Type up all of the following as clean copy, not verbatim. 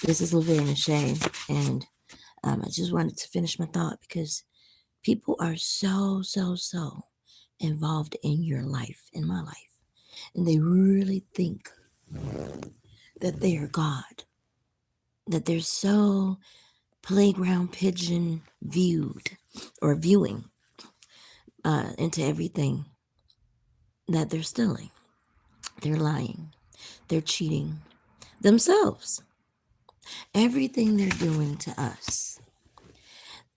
This is Laverne Shane, and I just wanted to finish my thought because people are so involved in your life, in my life, and they really think that they are God, that they're so playground pigeon viewed or viewing into everything that they're stealing, they're lying, they're cheating themselves. Everything they're doing to us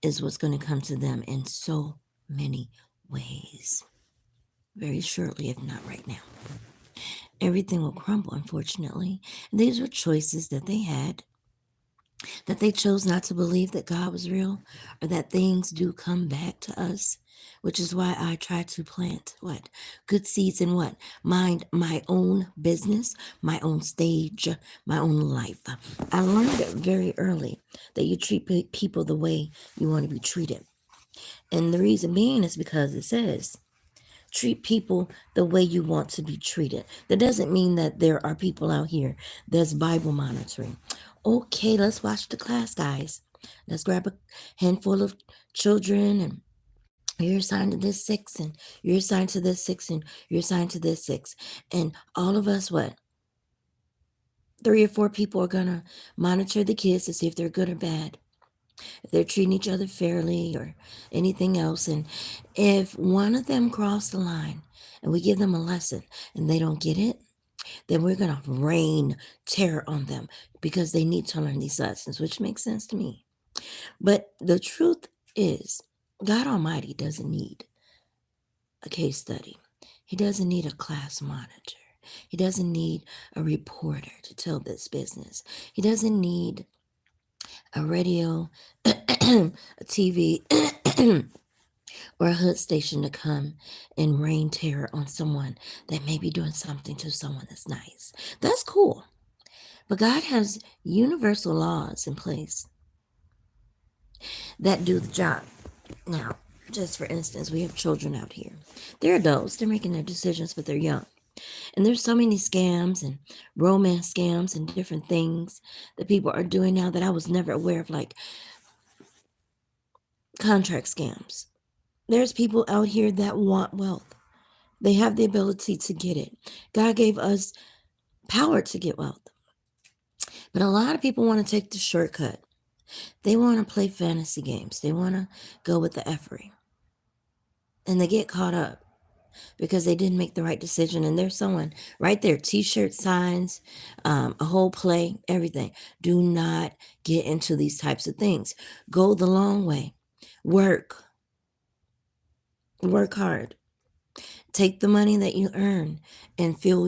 is what's going to come to them in so many ways. Very shortly, if not right now. Everything will crumble, unfortunately. And these were choices that they had, that they chose not to believe that God was real or that things do come back to us, which is why I try to plant what? Good seeds in what? Mind my own business, my own stage, my own life. I learned it very early that you treat people the way you want to be treated. And the reason being is because it says, treat people the way you want to be treated. That doesn't mean that there are people out here that's Bible monitoring. Okay, let's watch the class, guys. Let's grab a handful of children and you're assigned to this six and you're assigned to this six and you're assigned to this six. And all of us, what? 3 or 4 people are going to monitor the kids to see if they're good or bad, if they're treating each other fairly or anything else. And if one of them cross the line and we give them a lesson and they don't get it, then we're going to rain terror on them because they need to learn these lessons, which makes sense to me. But the truth is, God Almighty doesn't need a case study. He doesn't need a class monitor. He doesn't need a reporter to tell this business. He doesn't need a radio, a TV, or a hood station to come and rain terror on someone that may be doing something to someone that's nice. That's cool. But God has universal laws in place that do the job. Now, just for instance, we have children out here. They're adults, they're making their decisions, but they're young. And there's so many scams and romance scams and different things that people are doing now that I was never aware of, like contract scams. There's people out here that want wealth. They have the ability to get it. God gave us power to get wealth. But a lot of people want to take the shortcut. They want to play fantasy games. They want to go with the effery. And they get caught up because they didn't make the right decision. And there's someone right there, t-shirt signs, a whole play, everything. Do not get into these types of things. Go the long way. Work hard. Take the money that you earn and fuel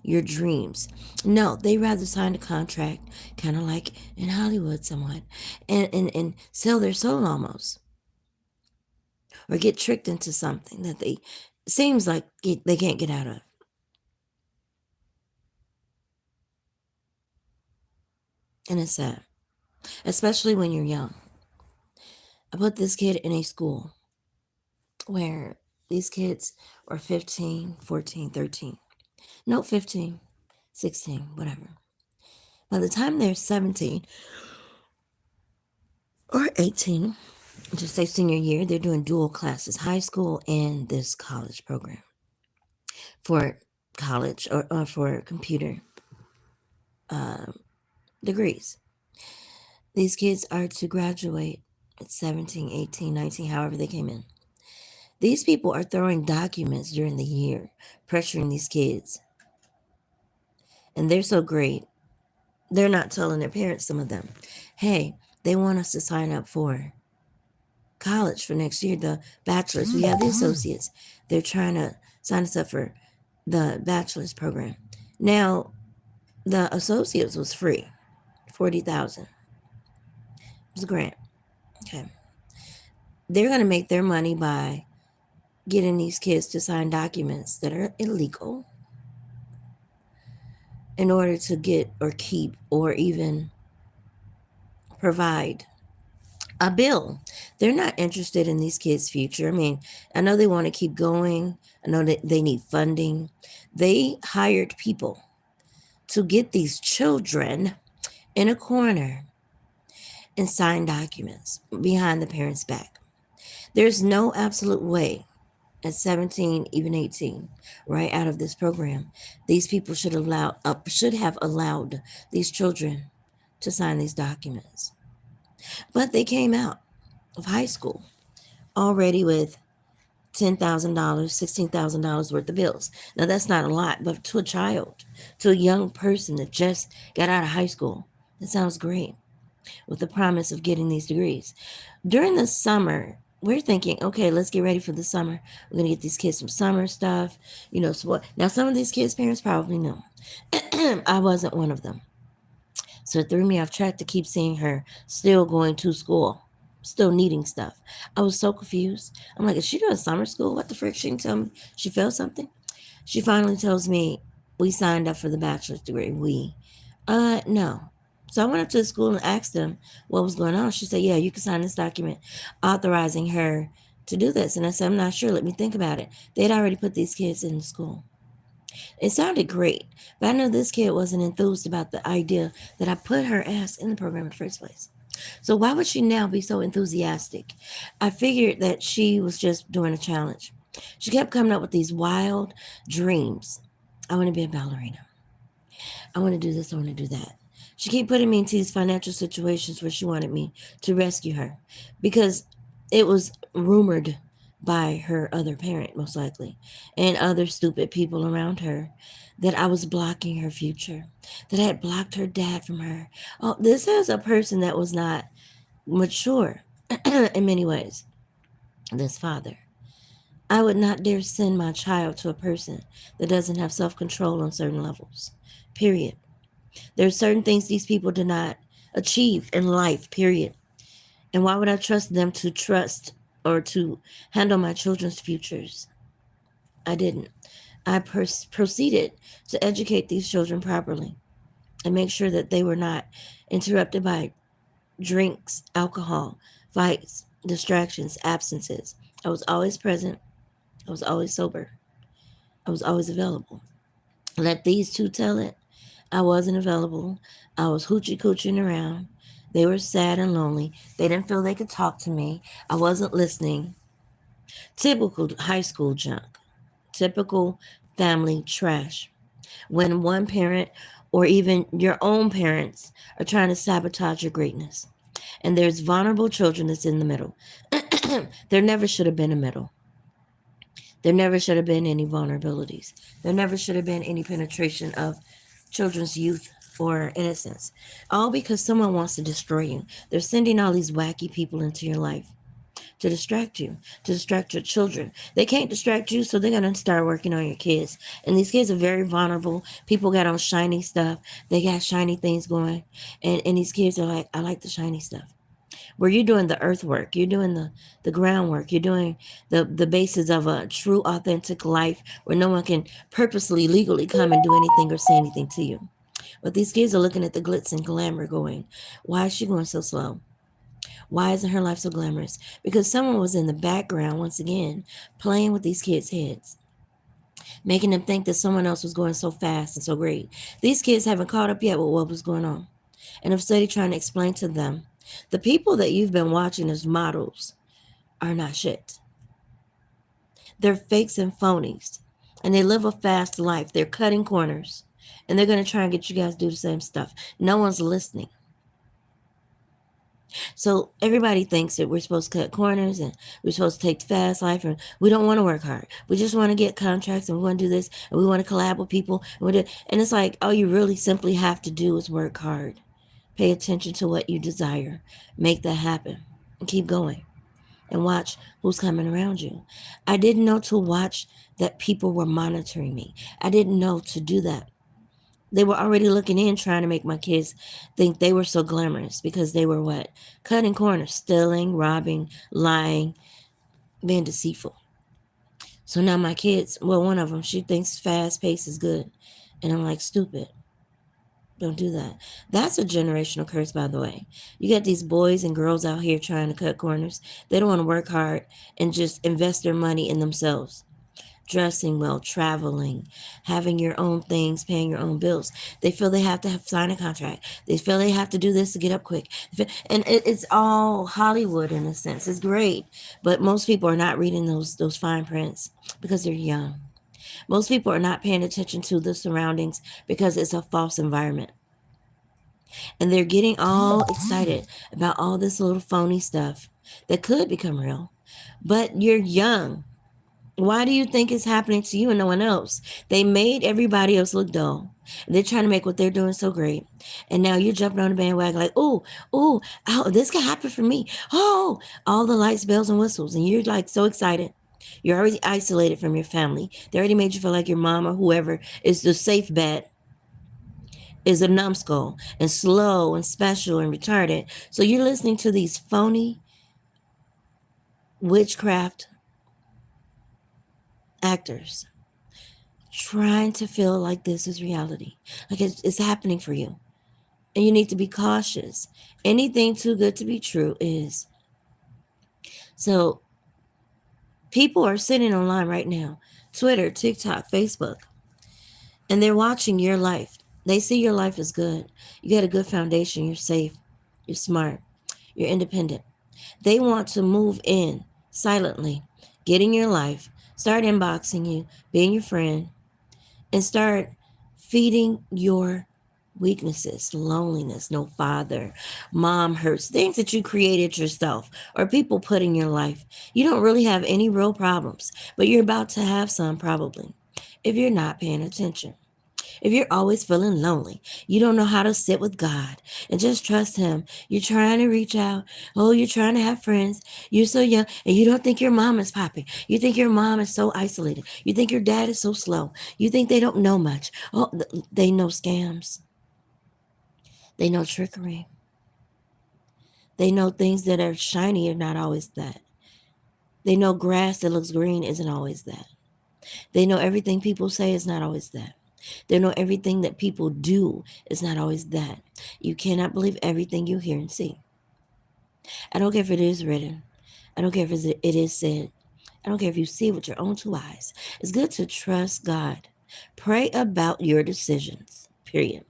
your dreams. No, they rather sign a contract, kind of like in Hollywood somewhat, and sell their soul almost. Or get tricked into something that they seems like they can't get out of. And it's sad, especially when you're young. I put this kid in a school where these kids were 15, 14, 13. No, 15, 16, whatever. By the time they're 17 or 18, just say senior year, they're doing dual classes, high school and this college program for college or for computer degrees. These kids are to graduate at 17, 18, 19, however they came in. These people are throwing documents during the year, pressuring these kids. And they're so great. They're not telling their parents, some of them, hey, they want us to sign up for college for next year, the bachelor's. We have the associates. They're trying to sign us up for the bachelor's program. Now, the associates was free, $40,000. It was a grant. Okay. They're going to make their money by getting these kids to sign documents that are illegal in order to get or keep or even provide a bill. They're not interested in these kids' future. I mean, I know they want to keep going. I know that they need funding. They hired people to get these children in a corner and sign documents behind the parents' back. There's no absolute way at 17, even 18, right out of this program, these people should have allowed these children to sign these documents. But they came out of high school already with $10,000, $16,000 worth of bills. Now that's not a lot, but to a child, to a young person that just got out of high school, that sounds great, with the promise of getting these degrees. During the summer, we're thinking, okay, let's get ready for the summer. We're gonna get these kids some summer stuff, support. Now some of these kids' parents probably know. I wasn't one of them. So it threw me off track to keep seeing her still going to school, still needing stuff. I was so confused. I'm like, is she doing summer school? What the frick? She didn't tell me she felt something. She finally tells me we signed up for the bachelor's degree. No. So I went up to the school and asked them what was going on. She said, yeah, you can sign this document authorizing her to do this. And I said, I'm not sure. Let me think about it. They'd already put these kids in school. It sounded great, but I know this kid wasn't enthused about the idea that I put her ass in the program in the first place. So why would she now be so enthusiastic? I figured that she was just doing a challenge. She kept coming up with these wild dreams. I want to be a ballerina. I want to do this. I want to do that. She kept putting me into these financial situations where she wanted me to rescue her because it was rumored by her other parent, most likely, and other stupid people around her that I was blocking her future, that I had blocked her dad from her. Oh, this is a person that was not mature in many ways, this father. I would not dare send my child to a person that doesn't have self control on certain levels. Period. There are certain things these people do not achieve in life, period. And why would I trust them to trust or to handle my children's futures? I didn't. I proceeded to educate these children properly and make sure that they were not interrupted by drinks, alcohol, fights, distractions, absences. I was always present. I was always sober. I was always available. Let these two tell it. I wasn't available. I was hoochie cooching around. They were sad and lonely. They didn't feel they could talk to me. I wasn't listening. Typical high school junk. Typical family trash. When one parent or even your own parents are trying to sabotage your greatness. And there's vulnerable children that's in the middle. There never should have been a middle. There never should have been any vulnerabilities. There never should have been any penetration of children's youth or innocence. All because someone wants to destroy you. They're sending all these wacky people into your life to distract you, to distract your children. They can't distract you, so they're going to start working on your kids. And these kids are very vulnerable. People got on shiny stuff. They got shiny things going. And these kids are like, I like the shiny stuff. Where you're doing the earthwork, you're doing the groundwork, you're doing the basis of a true, authentic life where no one can purposely, legally come and do anything or say anything to you. But these kids are looking at the glitz and glamour going, why is she going so slow? Why isn't her life so glamorous? Because someone was in the background, once again, playing with these kids' heads, making them think that someone else was going so fast and so great. These kids haven't caught up yet with what was going on. And I'm steady trying to explain to them, the people that you've been watching as models are not shit. They're fakes and phonies. And they live a fast life. They're cutting corners. And they're going to try and get you guys to do the same stuff. No one's listening. So everybody thinks that we're supposed to cut corners and we're supposed to take the fast life and we don't want to work hard. We just want to get contracts and we want to do this and we want to collab with people. And it's like, all you really simply have to do is work hard. Pay attention to what you desire. Make that happen. And keep going. And watch who's coming around you. I didn't know to watch that people were monitoring me. I didn't know to do that. They were already looking in, trying to make my kids think they were so glamorous because they were what? Cutting corners, stealing, robbing, lying, being deceitful. So now my kids, well, one of them, she thinks fast pace is good. And I'm like, stupid. Don't do that. That's a generational curse, by the way. You got these boys and girls out here trying to cut corners. They don't want to work hard and just invest their money in themselves. dressing well, traveling, having your own things, paying your own bills. They feel they have to sign a contract. They feel they have to do this to get up quick. And it's all Hollywood in a sense. It's great, but most people are not reading those fine prints because they're young. Most people are not paying attention to the surroundings because it's a false environment. And they're getting all excited about all this little phony stuff that could become real. But you're young. Why do you think it's happening to you and no one else? They made everybody else look dull. They're trying to make what they're doing so great. And now you're jumping on the bandwagon like, oh, this can happen for me. Oh, all the lights, bells, and whistles. And you're like so excited. You're already isolated from your family. They already made you feel like your mom or whoever is the safe bet, is a numbskull and slow and special and retarded. So you're listening to these phony witchcraft actors trying to feel like this is reality, like it's happening for you. And you need to be cautious. Anything too good to be true is. So people are sitting online right now, Twitter, TikTok, Facebook, and they're watching your life. They see your life is good. You got a good foundation. You're safe. You're smart. You're independent. They want to move in silently, get in your life, start inboxing you, being your friend, and start feeding your weaknesses, loneliness, no father, mom hurts, things that you created yourself or people put in your life. You don't really have any real problems, but you're about to have some probably if you're not paying attention. If you're always feeling lonely, you don't know how to sit with God and just trust Him. You're trying to reach out. Oh, you're trying to have friends. You're so young and you don't think your mom is popping. You think your mom is so isolated. You think your dad is so slow. You think they don't know much. Oh, they know scams. They know trickery. They know things that are shiny are not always that. They know grass that looks green isn't always that. They know everything people say is not always that. They know everything that people do is not always that. You cannot believe everything you hear and see. I don't care if it is written. I don't care if it is said. I don't care if you see it with your own two eyes. It's good to trust God. Pray about your decisions, period.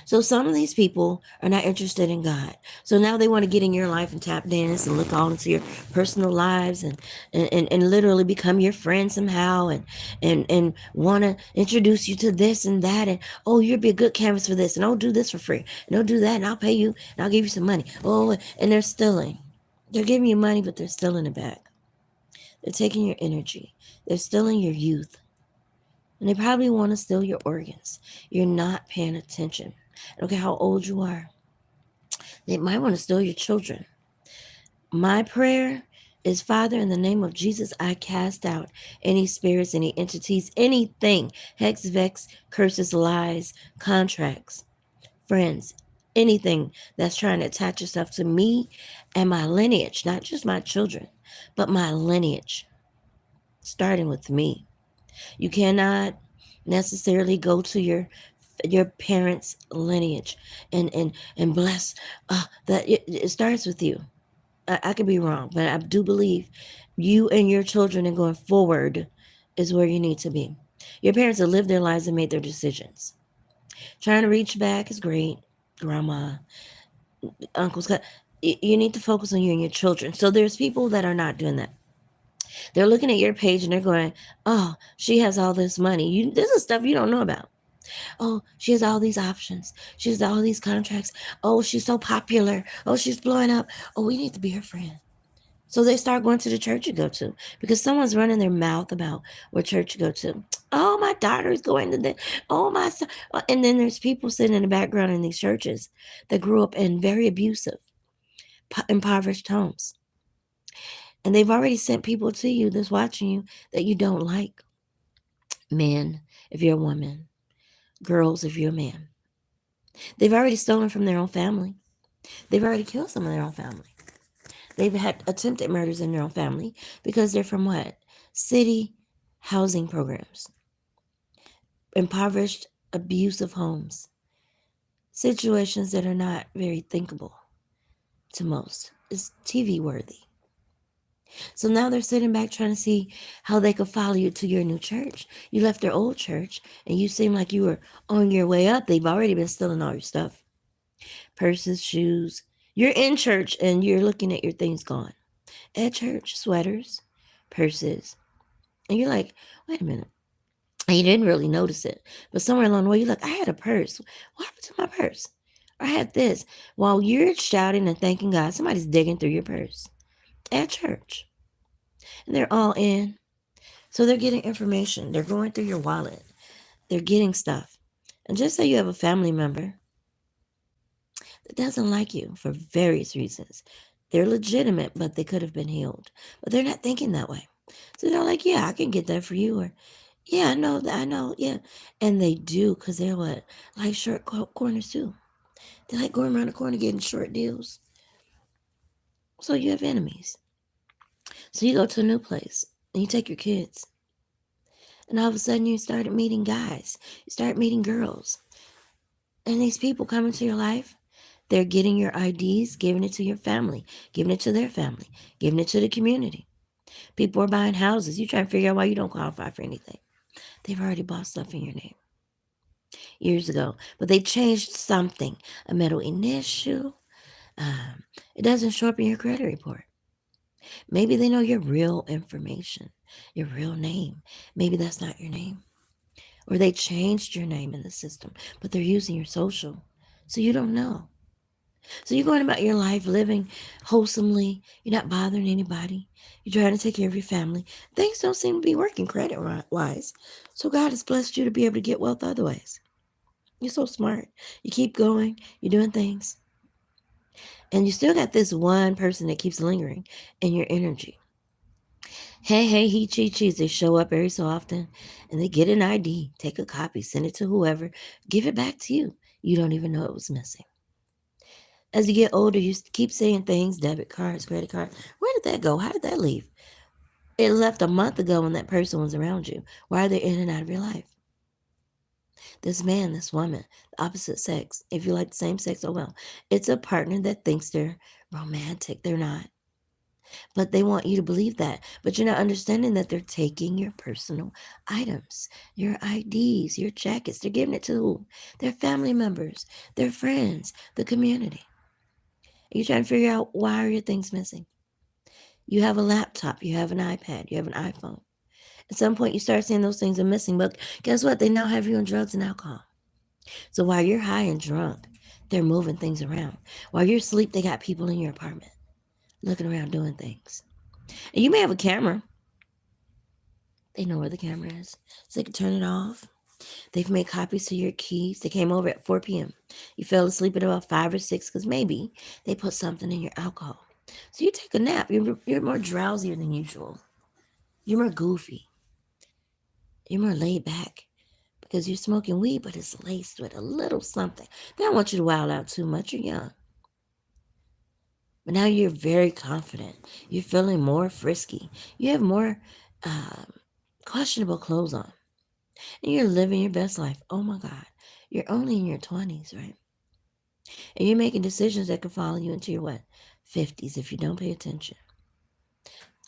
So some of these people are not interested in God. So now they want to get in your life and tap dance and look all into your personal lives and literally become your friend somehow and want to introduce you to this and that and oh you'll be a good canvas for this and oh do this for free and oh do that and I'll pay you and I'll give you some money. Oh and they're stealing. They're giving you money but they're stealing it back. They're taking your energy. They're stealing your youth. And they probably want to steal your organs. You're not paying attention. I don't care how old you are. They might want to steal your children. My prayer is, Father, in the name of Jesus, I cast out any spirits, any entities, anything, hex, vex, curses, lies, contracts, friends, anything that's trying to attach itself to me and my lineage, not just my children, but my lineage, starting with me. You cannot necessarily go to your parents' lineage and bless that it starts with you. I could be wrong, but I do believe you and your children and going forward is where you need to be. Your parents have lived their lives and made their decisions. Trying to reach back is great, grandma, uncles. You need to focus on you and your children. So there's people that are not doing that. They're looking at your page and they're going, "Oh, she has all this money. This is stuff you don't know about. Oh, she has all these options. She has all these contracts. Oh, she's so popular. Oh, she's blowing up. Oh, we need to be her friend." So they start going to the church you go to because someone's running their mouth about what church you go to. Oh, my daughter is going to the. Oh, my son. And then there's people sitting in the background in these churches that grew up in very abusive, impoverished homes. And they've already sent people to you that's watching you that you don't like. Men, if you're a woman. Girls, if you're a man. They've already stolen from their own family. They've already killed some of their own family. They've had attempted murders in their own family because they're from what? City housing programs, impoverished, abusive homes, situations that are not very thinkable to most. It's TV worthy. So now they're sitting back trying to see how they could follow you to your new church. You left their old church and you seem like you were on your way up. They've already been stealing all your stuff, purses, shoes. You're in church and you're looking at your things gone. At church, sweaters, purses. And you're like, wait a minute. And you didn't really notice it. But somewhere along the way, you're like, I had a purse. What happened to my purse? Or I had this. While you're shouting and thanking God, somebody's digging through your purse at church. And they're all in. So they're getting information. They're going through your wallet. They're getting stuff. And just say you have a family member that doesn't like you for various reasons. They're legitimate, but they could have been healed. But they're not thinking that way. So they're like, yeah, I can get that for you. Or, yeah, I know that. I know. Yeah. And they do because they're what? Like short corners too. They like going around the corner getting short deals. So you have enemies. So you go to a new place and you take your kids. And all of a sudden you started meeting guys. You start meeting girls. And these people come into your life. They're getting your IDs, giving it to your family, giving it to their family, giving it to the community. People are buying houses. You try to figure out why you don't qualify for anything. They've already bought stuff in your name years ago, but they changed something. A middle initial. It doesn't show up in your credit report. Maybe they know your real information, your real name. Maybe that's not your name. Or they changed your name in the system, but they're using your social. So you don't know. So you're going about your life living wholesomely. You're not bothering anybody. You're trying to take care of your family. Things don't seem to be working credit wise. So God has blessed you to be able to get wealth other ways. You're so smart. You keep going. You're doing things. And you still got this one person that keeps lingering in your energy. Hey, he, cheese. They show up every so often and they get an ID, take a copy, send it to whoever, give it back to you. You don't even know it was missing. As you get older, you keep saying things, debit cards, credit card. Where did that go? How did that leave? It left a month ago when that person was around you. Why are they in and out of your life? This man, this woman, the opposite sex, if you like the same sex, oh well. It's a partner that thinks they're romantic. They're not. But they want you to believe that. But you're not understanding that they're taking your personal items, your IDs, your jackets. They're giving it to who? Their family members, their friends, the community. You're trying to figure out why are your things missing. You have a laptop, you have an iPad, you have an iPhone. At some point, you start seeing those things are missing. But guess what? They now have you on drugs and alcohol. So while you're high and drunk, they're moving things around. While you're asleep, they got people in your apartment looking around doing things. And you may have a camera. They know where the camera is, so they can turn it off. They've made copies to your keys. They came over at 4 p.m. You fell asleep at about 5 or 6 because maybe they put something in your alcohol. So you take a nap. You're more drowsier than usual. You're more goofy. You're more laid back because you're smoking weed, but it's laced with a little something. They don't want you to wild out too much. You're young. But now you're very confident. You're feeling more frisky. You have more questionable clothes on. And you're living your best life. Oh my God. You're only in your 20s, right? And you're making decisions that could follow you into your what? 50s if you don't pay attention.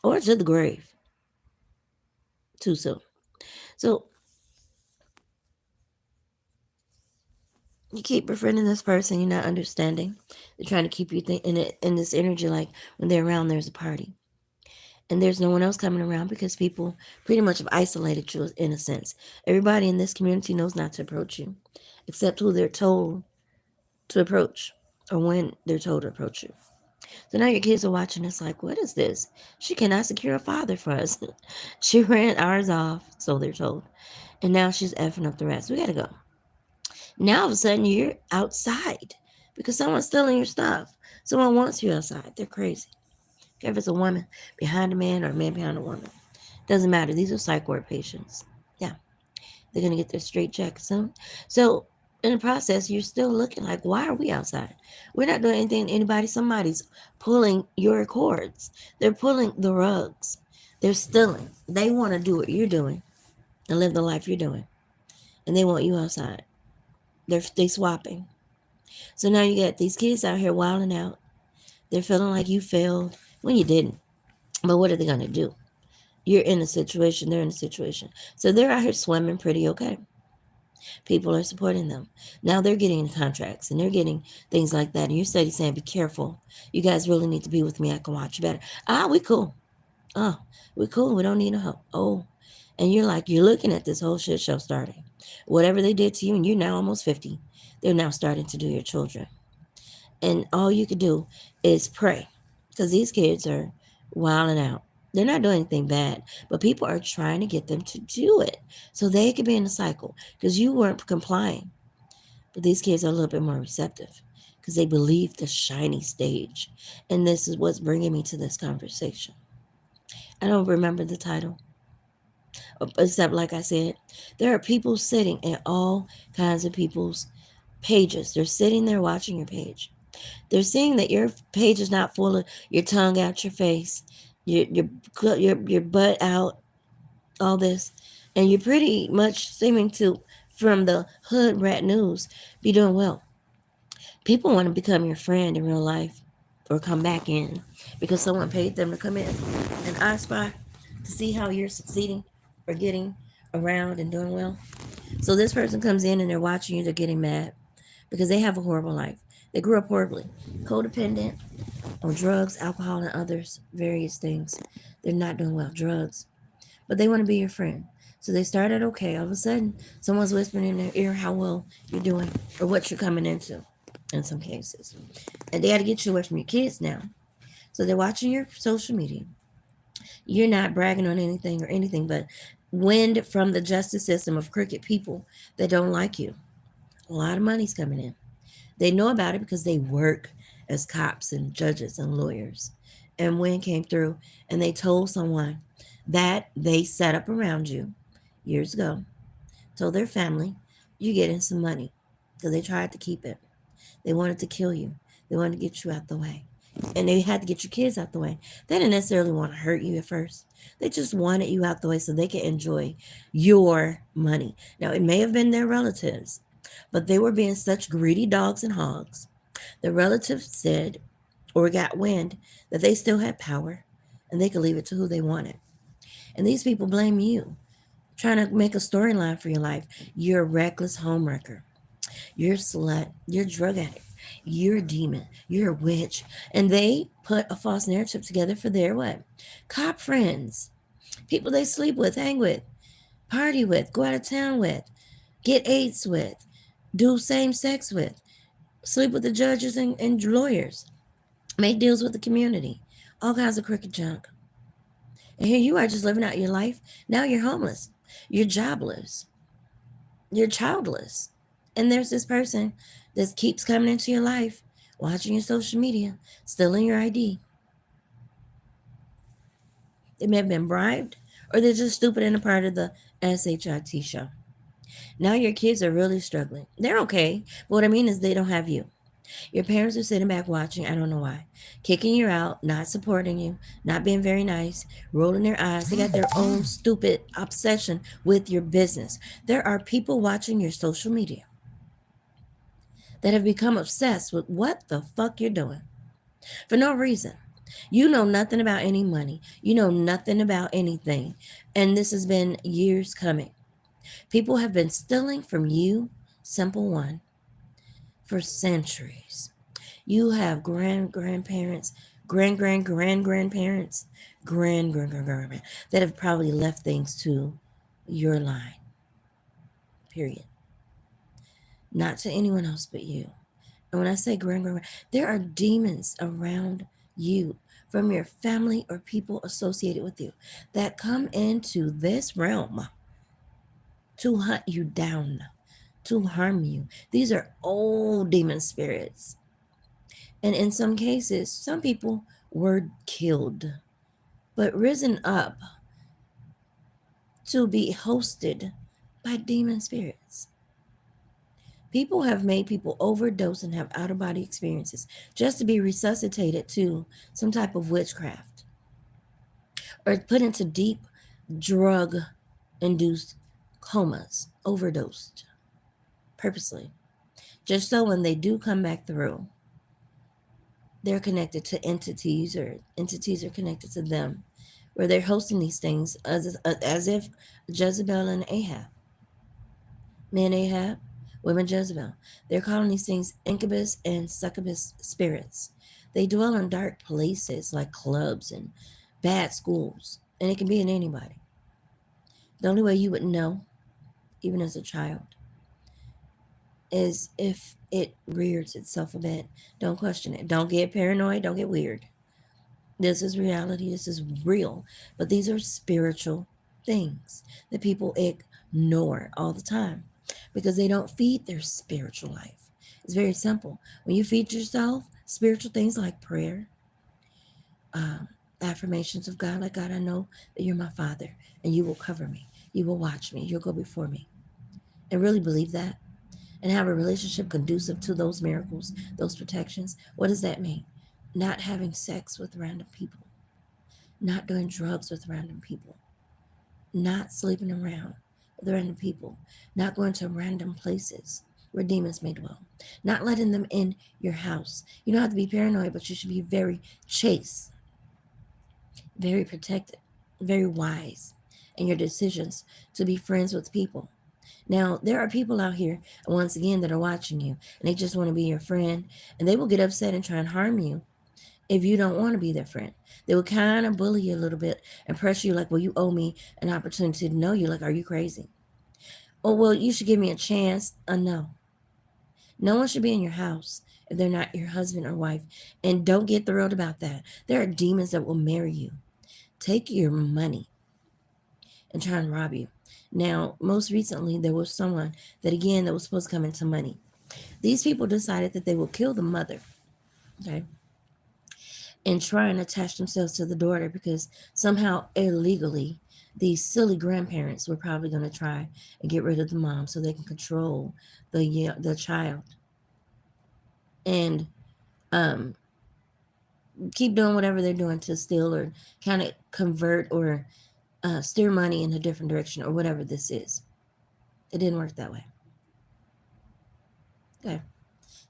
Or to the grave. Too soon. So you keep befriending this person, you're not understanding. They're trying to keep you in this energy like when they're around, there's a party. And there's no one else coming around because people pretty much have isolated you in a sense. Everybody in this community knows not to approach you, except who they're told to approach or when they're told to approach you. So now your kids are watching this like, what is this? She cannot secure a father for us. She ran ours off, so they're told. And now she's effing up the rest. We got to go. Now all of a sudden you're outside because someone's stealing your stuff. Someone wants you outside. They're crazy. If it's a woman behind a man or a man behind a woman. Doesn't matter. These are psych ward patients. Yeah. They're going to get their straight check soon. So in the process, you're still looking like, why are we outside? We're not doing anything to anybody. Somebody's pulling your cords. They're pulling the rugs. They're stealing. They want to do what you're doing and live the life you're doing. And they want you outside. They swapping. So now you got these kids out here wilding out. They're feeling like you failed when you didn't. But what are they going to do? You're in a situation, they're in a situation. So they're out here swimming pretty okay. People are supporting them. Now they're getting contracts and they're getting things like that. And you're steady saying, be careful. You guys really need to be with me. I can watch you better. We cool. Oh, we cool. We don't need no help. Oh. And you're like, you're looking at this whole shit show starting. Whatever they did to you, and you're now almost 50, they're now starting to do your children. And all you can do is pray. Because these kids are wilding out. They're not doing anything bad, but people are trying to get them to do it so they could be in a cycle because you weren't complying. But these kids are a little bit more receptive because they believe the shiny stage. And this is what's bringing me to this conversation. I don't remember the title, except like I said, there are people sitting in all kinds of people's pages. They're sitting there watching your page. They're seeing that your page is not full of your tongue out your face, your butt out, all this, and you're pretty much seeming to, from the hood rat news, be doing well. People want to become your friend in real life or come back in because someone paid them to come in and I spy to see how you're succeeding or getting around and doing well. So this person comes in and they're watching you, they're getting mad because they have a horrible life. They grew up horribly, codependent on drugs, alcohol, and others, various things. They're not doing well, drugs, but they want to be your friend. So they started okay. All of a sudden, someone's whispering in their ear how well you're doing or what you're coming into in some cases. And they got to get you away from your kids now. So they're watching your social media. You're not bragging on anything or anything, but wind from the justice system of crooked people that don't like you. A lot of money's coming in. They know about it because they work as cops and judges and lawyers. And wind came through and they told someone that they set up around you years ago, told their family, you're getting some money because they tried to keep it. They wanted to kill you. They wanted to get you out the way. And they had to get your kids out the way. They didn't necessarily want to hurt you at first. They just wanted you out the way so they could enjoy your money. Now, it may have been their relatives, but they were being such greedy dogs and hogs. The relatives said or got wind that they still had power and they could leave it to who they wanted. And these people blame you, trying to make a storyline for your life. You're a reckless homewrecker. You're a slut. You're a drug addict. You're a demon. You're a witch. And they put a false narrative together for their what? Cop friends. People they sleep with, hang with, party with, go out of town with, get AIDS with, do same sex with, sleep with the judges and lawyers, make deals with the community, all kinds of crooked junk. And here you are just living out your life. Now you're homeless. You're jobless. You're childless. And there's this person that keeps coming into your life, watching your social media, stealing your ID. They may have been bribed, or they're just stupid and a part of the SHIT show. Now your kids are really struggling. They're okay, but what I mean is they don't have you. Your parents are sitting back watching, I don't know why, kicking you out, not supporting you, not being very nice, rolling their eyes. They got their own stupid obsession with your business. There are people watching your social media that have become obsessed with what the fuck you're doing for no reason. You know nothing about any money. You know nothing about anything. And this has been years coming. People have been stealing from you, simple one, for centuries. You have grandparents, grandparents, grand that have probably left things to your line. Period. Not to anyone else but you. And when I say grand, there are demons around you from your family or people associated with you that come into this realm to hunt you down, to harm you. These are old demon spirits. And in some cases, some people were killed, but risen up to be hosted by demon spirits. People have made people overdose and have out of body experiences just to be resuscitated to some type of witchcraft or put into deep drug induced comas, overdosed purposely. Just so when they do come back through, they're connected to entities or entities are connected to them where they're hosting these things as if Jezebel and Ahab, men Ahab, women Jezebel, they're calling these things incubus and succubus spirits. They dwell in dark places like clubs and bad schools, and it can be in anybody. The only way you would know, even as a child, is if it rears itself a bit. Don't question it. Don't get paranoid. Don't get weird. This is reality. This is real. But these are spiritual things that people ignore all the time because they don't feed their spiritual life. It's very simple. When you feed yourself spiritual things like prayer, um, affirmations of God, like, God, I know that you're my Father and you will cover me. You will watch me. You'll go before me. And really believe that and have a relationship conducive to those miracles, those protections. What does that mean? Not having sex with random people, not doing drugs with random people, not sleeping around with random people, not going to random places where demons may dwell, not letting them in your house. You don't have to be paranoid, but you should be very chaste, very protected, very wise in your decisions to be friends with people. Now, there are people out here, once again, that are watching you and they just want to be your friend, and they will get upset and try and harm you if you don't want to be their friend. They will kind of bully you a little bit and pressure you like, well, you owe me an opportunity to know you. Like, are you crazy? Oh, well, you should give me a chance. No. No one should be in your house if they're not your husband or wife. And don't get thrilled about that. There are demons that will marry you, take your money, and try and rob you. Now, most recently, there was someone that, again, that was supposed to come into money. These people decided that they will kill the mother, okay, and try and attach themselves to the daughter because somehow illegally these silly grandparents were probably going to try and get rid of the mom so they can control the child and um, keep doing whatever they're doing to steal or kind of convert or steer money in a different direction or whatever this is. It didn't work that way. Okay.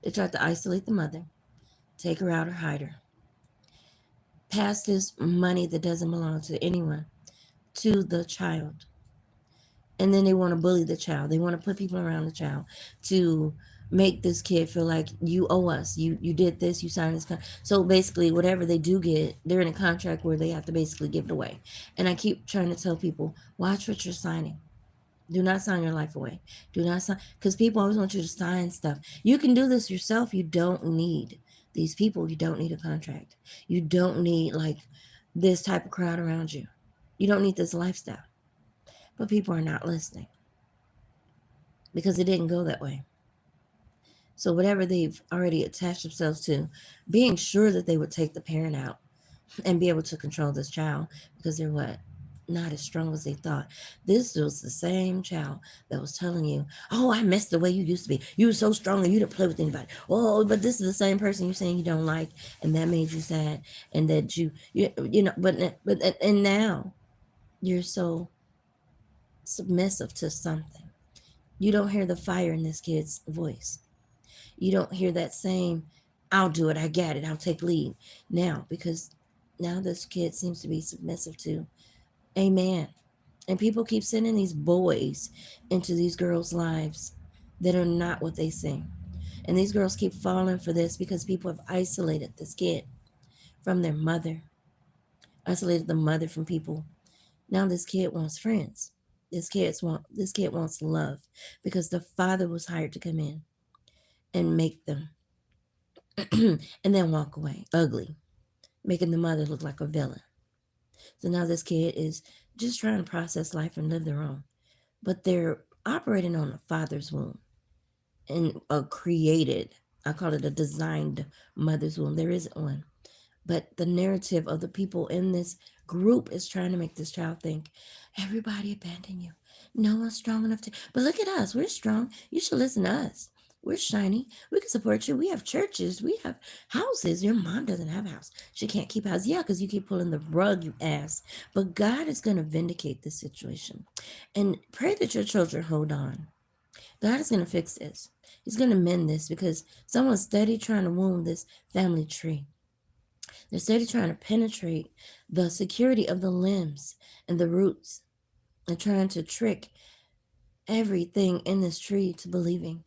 They tried to isolate the mother, take her out or hide her, pass this money that doesn't belong to anyone to the child. And then they want to bully the child. They want to put people around the child to make this kid feel like you owe us. You did this, you signed this so basically whatever they do get, they're in a contract where they have to basically give it away. And I keep trying to tell people, watch what you're signing. Do not sign your life away. Do not sign, because people always want you to sign stuff. You can do this yourself. You don't need these people. You don't need a contract. You don't need like this type of crowd around you. You don't need this lifestyle. But people are not listening because it didn't go that way. So whatever they've already attached themselves to, being sure that they would take the parent out and be able to control this child because they're what? Not as strong as they thought. This was the same child that was telling you, oh, I missed the way you used to be. You were so strong and you didn't play with anybody. Oh, but this is the same person you're saying you don't like, and that made you sad, and that you know, but and now you're so submissive to something. You don't hear the fire in this kid's voice. You don't hear that same, I'll do it, I got it, I'll take lead now, because now this kid seems to be submissive to a man. And people keep sending these boys into these girls' lives that are not what they seem. And these girls keep falling for this because people have isolated this kid from their mother, isolated the mother from people. Now this kid wants friends. This kid wants love because the father was hired to come in and make them and then walk away ugly, making the mother look like a villain. So now this kid is just trying to process life and live their own. But they're operating on a father's womb and a created, I call it a designed mother's womb. There isn't one. But the narrative of the people in this group is trying to make this child think everybody abandoned you. No one's strong enough to. But look at us. We're strong. You should listen to us. We're shiny. We can support you. We have churches. We have houses. Your mom doesn't have a house. She can't keep a house. Yeah, because you keep pulling the rug, you ass. But God is going to vindicate this situation. And pray that your children hold on. God is going to fix this. He's going to mend this because someone's steady trying to wound this family tree. They're steady trying to penetrate the security of the limbs and the roots and trying to trick everything in this tree to believing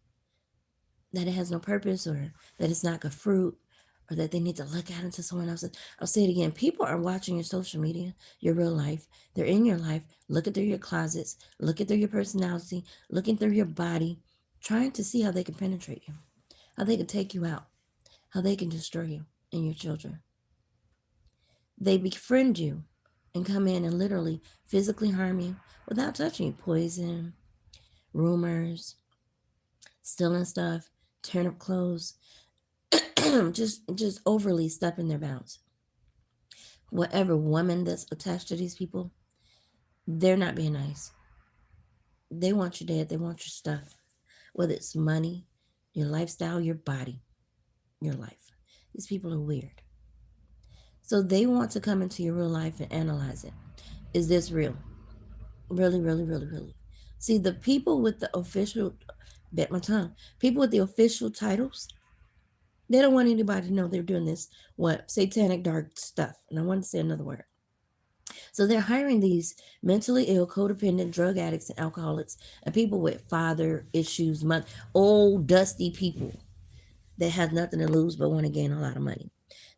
that it has no purpose or that it's not good fruit or that they need to look out into someone else's. I'll say it again. People are watching your social media, your real life. They're in your life, looking through your closets, looking through your personality, looking through your body, trying to see how they can penetrate you, how they can take you out, how they can destroy you and your children. They befriend you and come in and literally physically harm you without touching you. Poison, rumors, stealing stuff, tearing up clothes, just overly stepping their bounds. Whatever woman that's attached to these people, they're not being nice. They want you dead. They want your stuff, whether it's money, your lifestyle, your body, your life. These people are weird. So they want to come into your real life and analyze it. Is this real? Really, really, really, really. See, the people with the official, bit my tongue, people with the official titles, they don't want anybody to know they're doing this, what, satanic dark stuff. And I want to say another word. So they're hiring these mentally ill, codependent drug addicts and alcoholics and people with father issues, old, dusty people that have nothing to lose but want to gain a lot of money.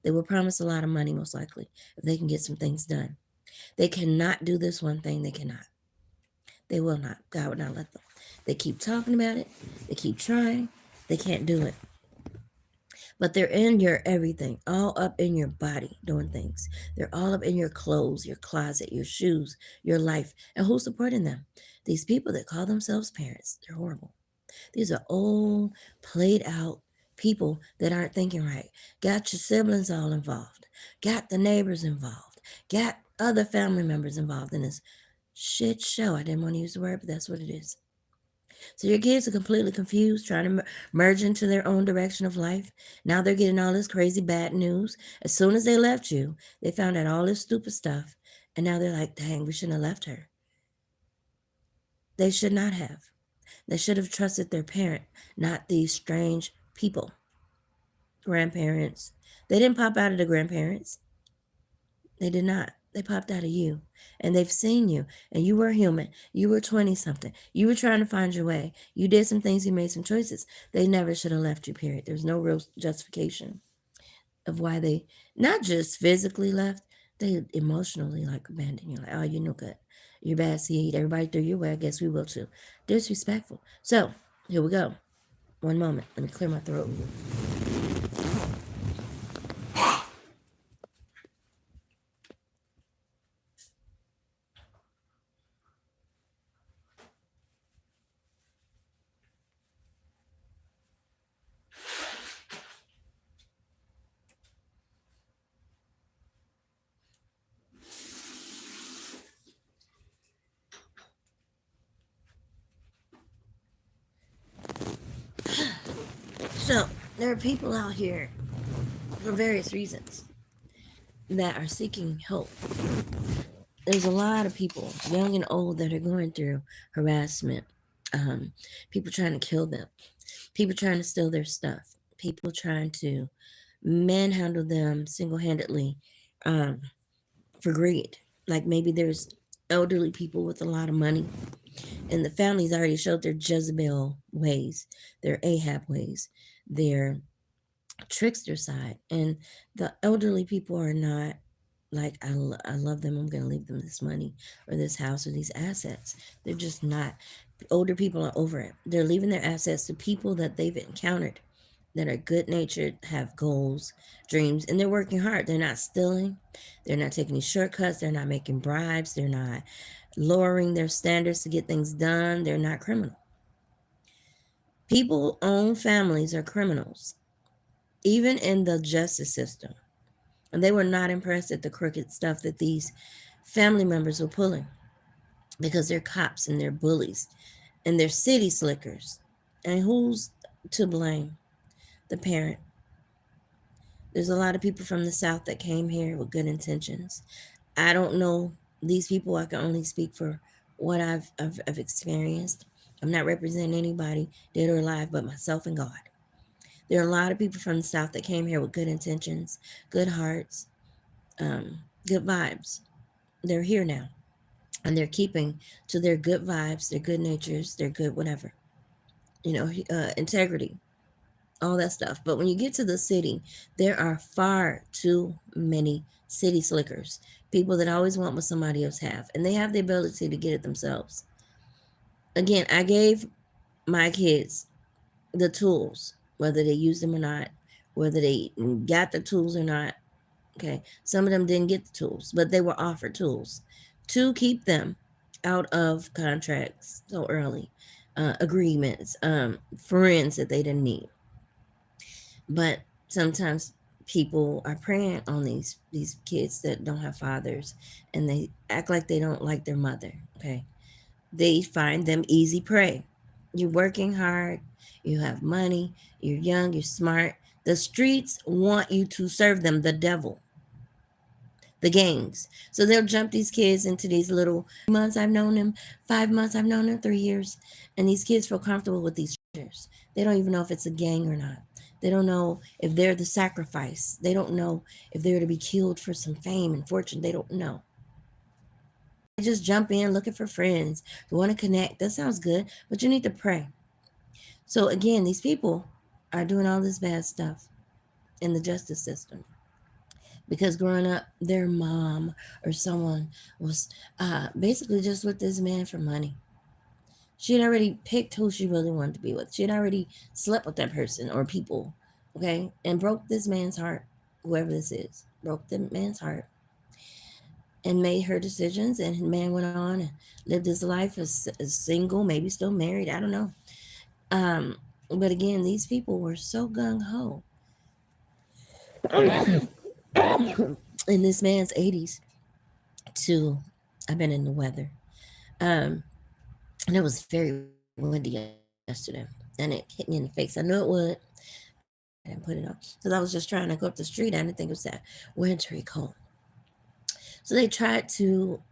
They will promise a lot of money, most likely, if they can get some things done. They cannot do this one thing. They cannot. They will not. God would not let them. They keep talking about it. They keep trying. They can't do it. But they're in your everything, all up in your body doing things. They're all up in your clothes, your closet, your shoes, your life. And who's supporting them? These people that call themselves parents. They're horrible. These are old, played out people that aren't thinking right. Got your siblings all involved. Got the neighbors involved. Got other family members involved in this shit show. I didn't want to use the word, but that's what it is. So your kids are completely confused, trying to merge into their own direction of life. Now they're getting all this crazy bad news. As soon as they left you, they found out all this stupid stuff. And now they're like, dang, we shouldn't have left her. They should not have. They should have trusted their parent, not these strange people. Grandparents. They didn't pop out of the grandparents. They did not. They popped out of you. And they've seen you. And you were human. You were 20 something. You were trying to find your way. You did some things. You made some choices. They never should have left you, period. There's no real justification of why they not just physically left, they emotionally like abandoned you. Like, oh, you're no good. You're bad seed. Everybody threw your way. I guess we will too. Disrespectful. So here we go. One moment. Let me clear my throat. So there are people out here for various reasons that are seeking help. There's a lot of people, young and old, that are going through harassment, people trying to kill them, people trying to steal their stuff, people trying to manhandle them single-handedly for greed. Like maybe there's elderly people with a lot of money, and the families already showed their Jezebel ways, their Ahab ways, their trickster side, and the elderly people are not like I love them, I'm going to leave them this money or this house or these assets. They're just not. Older people are over it. They're leaving their assets to people that they've encountered that are good natured, have goals, dreams, and they're working hard. They're not stealing, they're not taking any shortcuts, they're not making bribes, they're not lowering their standards to get things done, they're not criminal. People own families are criminals, even in the justice system. And they were not impressed at the crooked stuff that these family members were pulling because they're cops and they're bullies and they're city slickers. And who's to blame? The parent. There's a lot of people from the South that came here with good intentions. I don't know these people. I can only speak for what I've experienced. I'm not representing anybody, dead or alive, but myself and God. There are a lot of people from the South that came here with good intentions, good hearts, good vibes. They're here now, and they're keeping to their good vibes, their good natures, their good whatever, integrity, all that stuff. But when you get to the city, there are far too many city slickers, people that always want what somebody else have, and they have the ability to get it themselves. Again, I gave my kids the tools, whether they use them or not, whether they got the tools or not. Okay, some of them didn't get the tools, but they were offered tools to keep them out of contracts so early, agreements, friends that they didn't need. But sometimes people are preying on these kids that don't have fathers, and they act like they don't like their mother. Okay, they find them easy prey. You're working hard, you have money, you're young, you're smart. The streets want you to serve them the devil, the gangs. So they'll jump these kids into these little months. I've known them 5 months, I've known them 3 years, and these kids feel comfortable with these strangers. They don't even know if it's a gang or not. They don't know if they're the sacrifice. They don't know if they're to be killed for some fame and fortune. They don't know. They just jump in looking for friends who want to connect. That sounds good, but you need to pray. So again, these people are doing all this bad stuff in the justice system because growing up, their mom or someone was basically just with this man for money. She had already picked who she really wanted to be with. She had already slept with that person or people, okay, and broke this man's heart, whoever this is, broke the man's heart and made her decisions. And the man went on and lived his life as single, maybe still married. I don't know. But again, these people were so gung ho in this man's 80s to, I've been in the weather. And it was very windy yesterday, and it hit me in the face. I knew it would. I didn't put it on because I was just trying to go up the street. I didn't think it was that wintry cold. So they tried to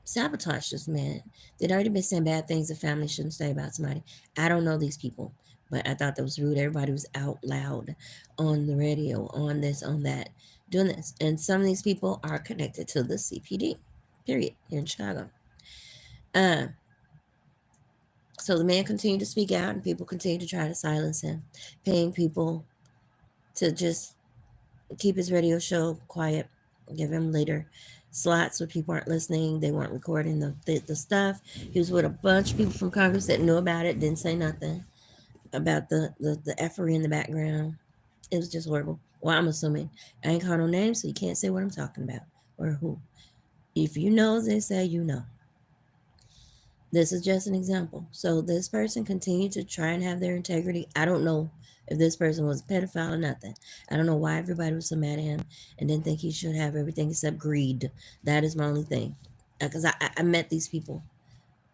sabotage this man. They'd already been saying bad things a family shouldn't say about somebody. I don't know these people, but I thought that was rude. Everybody was out loud on the radio, on this, on that, doing this. And some of these people are connected to the CPD, period, here in Chicago. So the man continued to speak out, and people continued to try to silence him, paying people to just keep his radio show quiet, give him later slots where people aren't listening. They weren't recording the stuff. He was with a bunch of people from Congress that knew about it, didn't say nothing about the effery in the background. It was just horrible. Well, I'm assuming. I ain't called no names, so you can't say what I'm talking about or who. If you know, they say you know. This is just an example. So this person continued to try and have their integrity. I don't know if this person was a pedophile or nothing. I don't know why everybody was so mad at him and didn't think he should have everything except greed. That is my only thing. Because I met these people.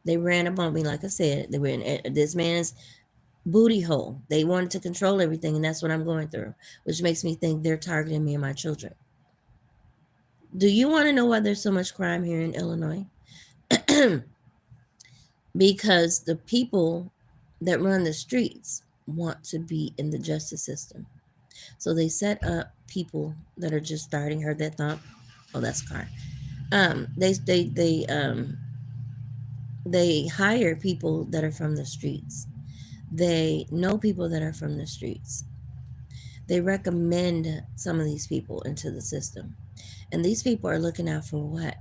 They ran up on me, like I said. They were in this man's booty hole. They wanted to control everything, and that's what I'm going through, which makes me think they're targeting me and my children. Do you want to know why there's so much crime here in Illinois? Because the people that run the streets want to be in the justice system. So they set up people that are just starting. Heard that thump? Oh, that's a car. They hire people that are from the streets. They know people that are from the streets. They recommend some of these people into the system. And these people are looking out for what?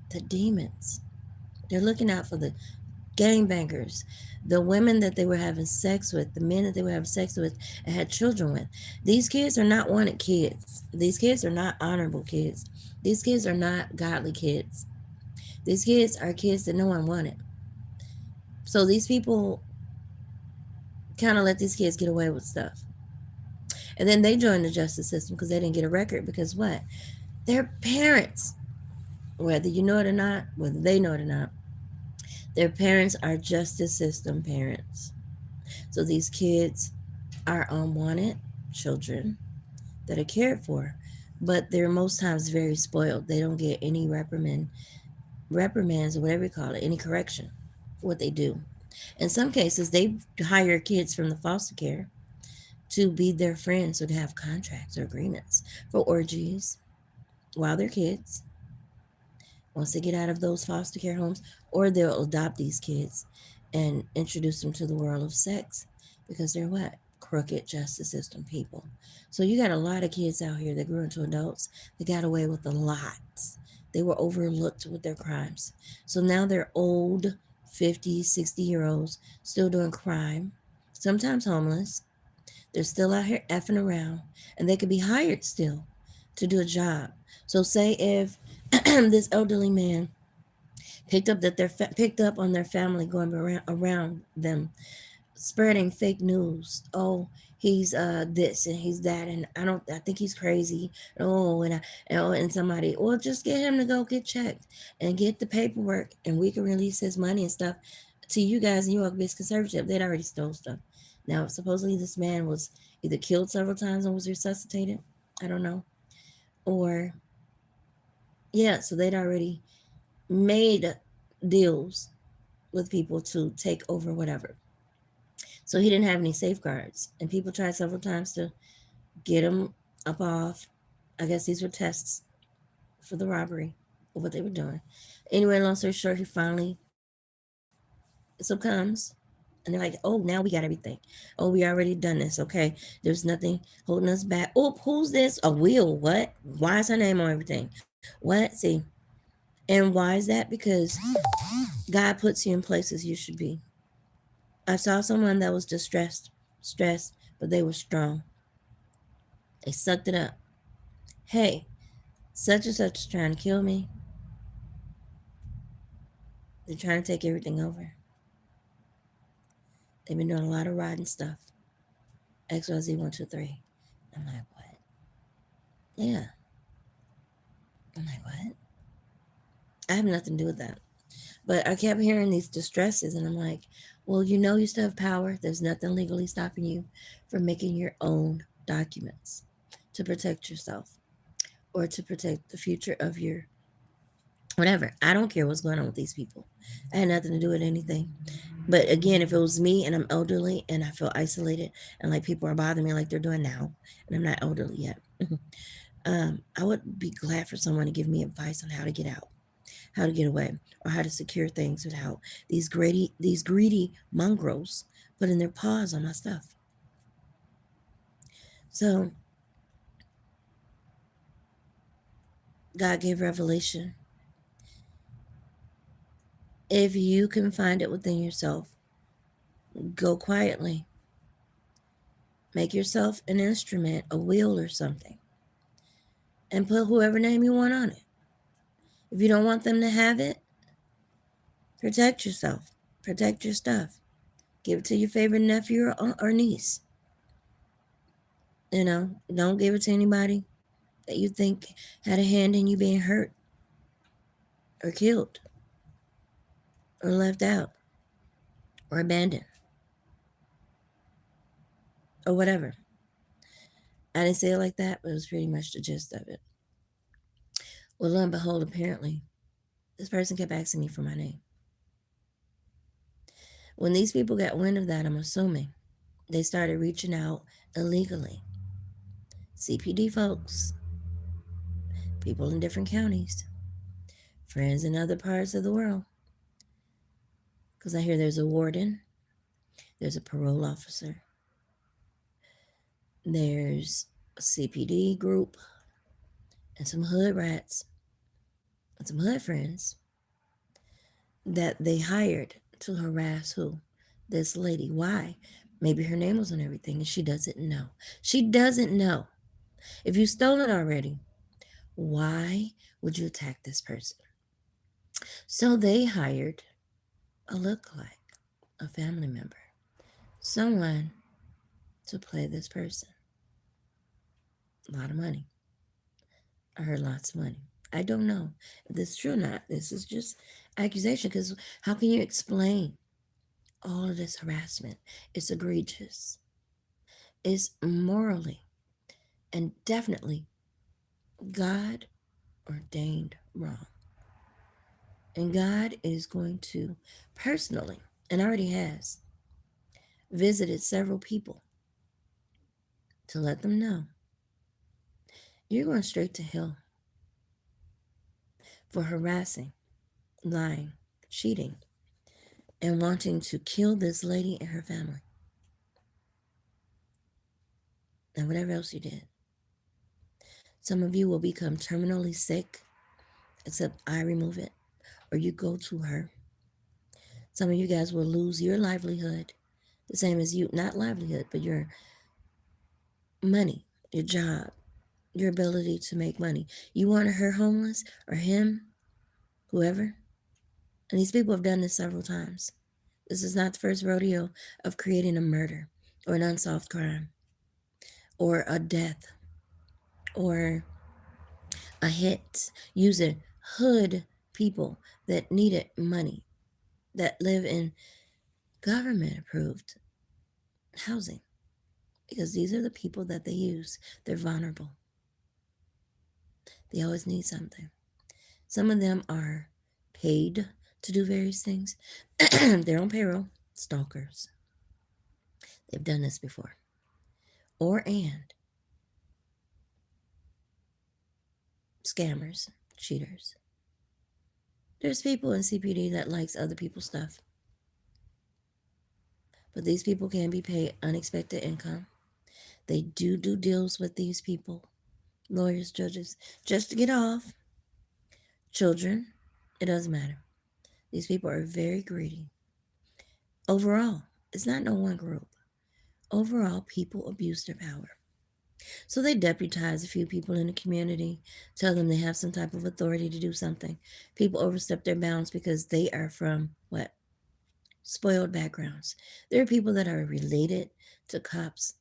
The demons. They're looking out for the gangbangers, the women that they were having sex with, the men that they were having sex with and had children with. These kids are not wanted kids. These kids are not honorable kids. These kids are not godly kids. These kids are kids that no one wanted. So these people kind of let these kids get away with stuff. And then they join the justice system because they didn't get a record because what? Their parents, whether you know it or not, whether they know it or not, their parents are justice system parents. So these kids are unwanted children that are cared for, but they're most times very spoiled. They don't get any reprimands or whatever you call it, any correction for what they do. In some cases, they hire kids from the foster care to be their friends or to have contracts or agreements for orgies while they're kids. Once they get out of those foster care homes, or they'll adopt these kids and introduce them to the world of sex because they're what? Crooked justice system people. So you got a lot of kids out here that grew into adults that got away with a lot. They were overlooked with their crimes. So now they're old 50, 60-year-olds still doing crime, sometimes homeless. They're still out here effing around, and they could be hired still to do a job. So say if this elderly man picked up on their family going around them, spreading fake news. Oh, he's this and he's that, and I think he's crazy. Oh, and somebody, well, just get him to go get checked and get the paperwork, and we can release his money and stuff to you guys, and you all be conservative. They'd already stole stuff. Now, supposedly this man was either killed several times and was resuscitated. I don't know. Or, yeah, so they'd already made deals with people to take over whatever. So he didn't have any safeguards. And people tried several times to get him up off. I guess these were tests for the robbery of what they were doing. Anyway, long story short, he finally succumbs. And they're like, oh, now we got everything. Oh, we already done this. Okay. There's nothing holding us back. Oh, who's this? A Will. What? Why is her name on everything? What? See. And why is that? Because God puts you in places you should be. I saw someone that was stressed, but they were strong. They sucked it up. Hey, such and such is trying to kill me. They're trying to take everything over. They've been doing a lot of rotten stuff. XYZ123. I'm like, what? Yeah. I'm like, what? I have nothing to do with that. But I kept hearing these distresses, and I'm like, well, you still have power. There's nothing legally stopping you from making your own documents to protect yourself or to protect the future of your whatever. I don't care what's going on with these people. I had nothing to do with anything. But again, if it was me and I'm elderly and I feel isolated and like people are bothering me like they're doing now, and I'm not elderly yet, I would be glad for someone to give me advice on how to get out, how to get away, or how to secure things without these greedy mongrels putting their paws on my stuff. So God gave revelation. If you can find it within yourself, go quietly. Make yourself an instrument, a wheel or something, and put whoever name you want on it. If you don't want them to have it, protect yourself. Protect your stuff. Give it to your favorite nephew or niece. Don't give it to anybody that you think had a hand in you being hurt or killed or left out or abandoned or whatever. I didn't say it like that, but it was pretty much the gist of it. Well, lo and behold, apparently, this person kept asking me for my name. When these people got wind of that, I'm assuming, they started reaching out illegally. CPD folks, people in different counties, friends in other parts of the world. Because I hear there's a warden, there's a parole officer, there's a CPD group, and some hood rats, and some hood friends that they hired to harass who? This lady. Why? Maybe her name was on everything and she doesn't know. She doesn't know. If you stole it already, why would you attack this person? So they hired a lookalike, a family member, someone to play this person. A lot of money. I heard lots of money. I don't know if this is true or not. This is just accusation, because how can you explain all of this harassment? It's egregious. It's morally and definitely God ordained wrong. And God is going to personally, and already has, visited several people to let them know you're going straight to hell for harassing, lying, cheating, and wanting to kill this lady and her family. And whatever else you did. Some of you will become terminally sick, except I remove it, or you go to her. Some of you guys will lose your livelihood, the same as you, not livelihood, but your money, your job, your ability to make money. You want her homeless or him, whoever. And these people have done this several times. This is not the first rodeo of creating a murder or an unsolved crime or a death or a hit using hood people that needed money, that live in government approved housing, because these are the people that they use. They're vulnerable. They always need something. Some of them are paid to do various things. They're on payroll, stalkers. They've done this before. And scammers, cheaters. There's people in CPD that likes other people's stuff. But these people can be paid unexpected income. They do deals with these people, lawyers, judges, just to get off. Children, it doesn't matter. These people are very greedy. Overall, it's not no one group. Overall, people abuse their power. So they deputize a few people in the community, tell them they have some type of authority to do something. People overstep their bounds because they are from what? Spoiled backgrounds. There are people that are related to cops,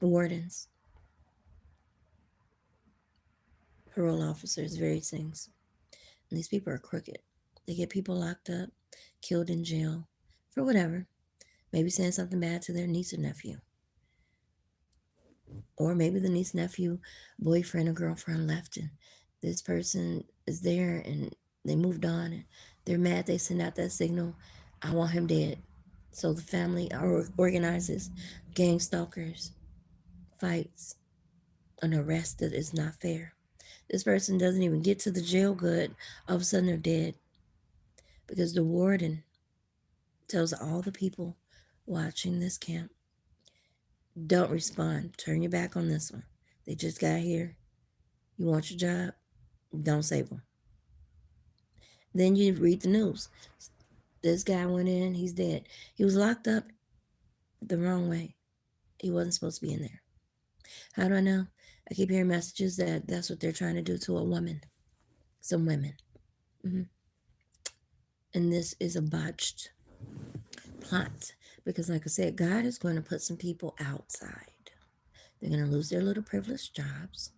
wardens, parole officers, various things. And these people are crooked. They get people locked up, killed in jail for whatever. Maybe saying something bad to their niece or nephew. Or maybe the niece, nephew, boyfriend, or girlfriend left, and this person is there and they moved on and they're mad. They send out that signal, I want him dead. So the family organizes gang stalkers, fights, an arrest that is not fair. This person doesn't even get to the jail good. All of a sudden they're dead because the warden tells all the people watching this camp, don't respond. Turn your back on this one. They just got here. You want your job? Don't save them. Then you read the news. This guy went in. He's dead. He was locked up the wrong way. He wasn't supposed to be in there. How do I know? I keep hearing messages that that's what they're trying to do to a woman. Some women. Mm-hmm. And this is a botched plot. Because like I said, God is going to put some people outside. They're going to lose their little privileged jobs,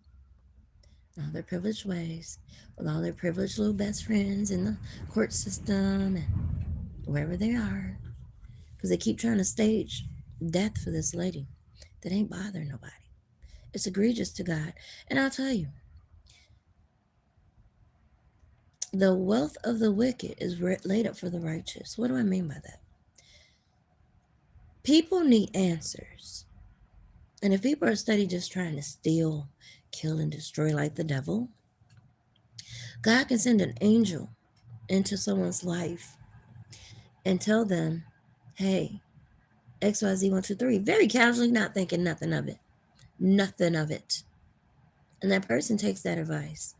all their privileged ways, with all their privileged little best friends in the court system and wherever they are. Because they keep trying to stage death for this lady that ain't bothering nobody. It's egregious to God. And I'll tell you, the wealth of the wicked is laid up for the righteous. What do I mean by that? People need answers. And if people are steady just trying to steal, kill, and destroy like the devil, God can send an angel into someone's life and tell them, hey, XYZ123, very casually, not thinking nothing of it. Nothing of it. And that person takes that advice.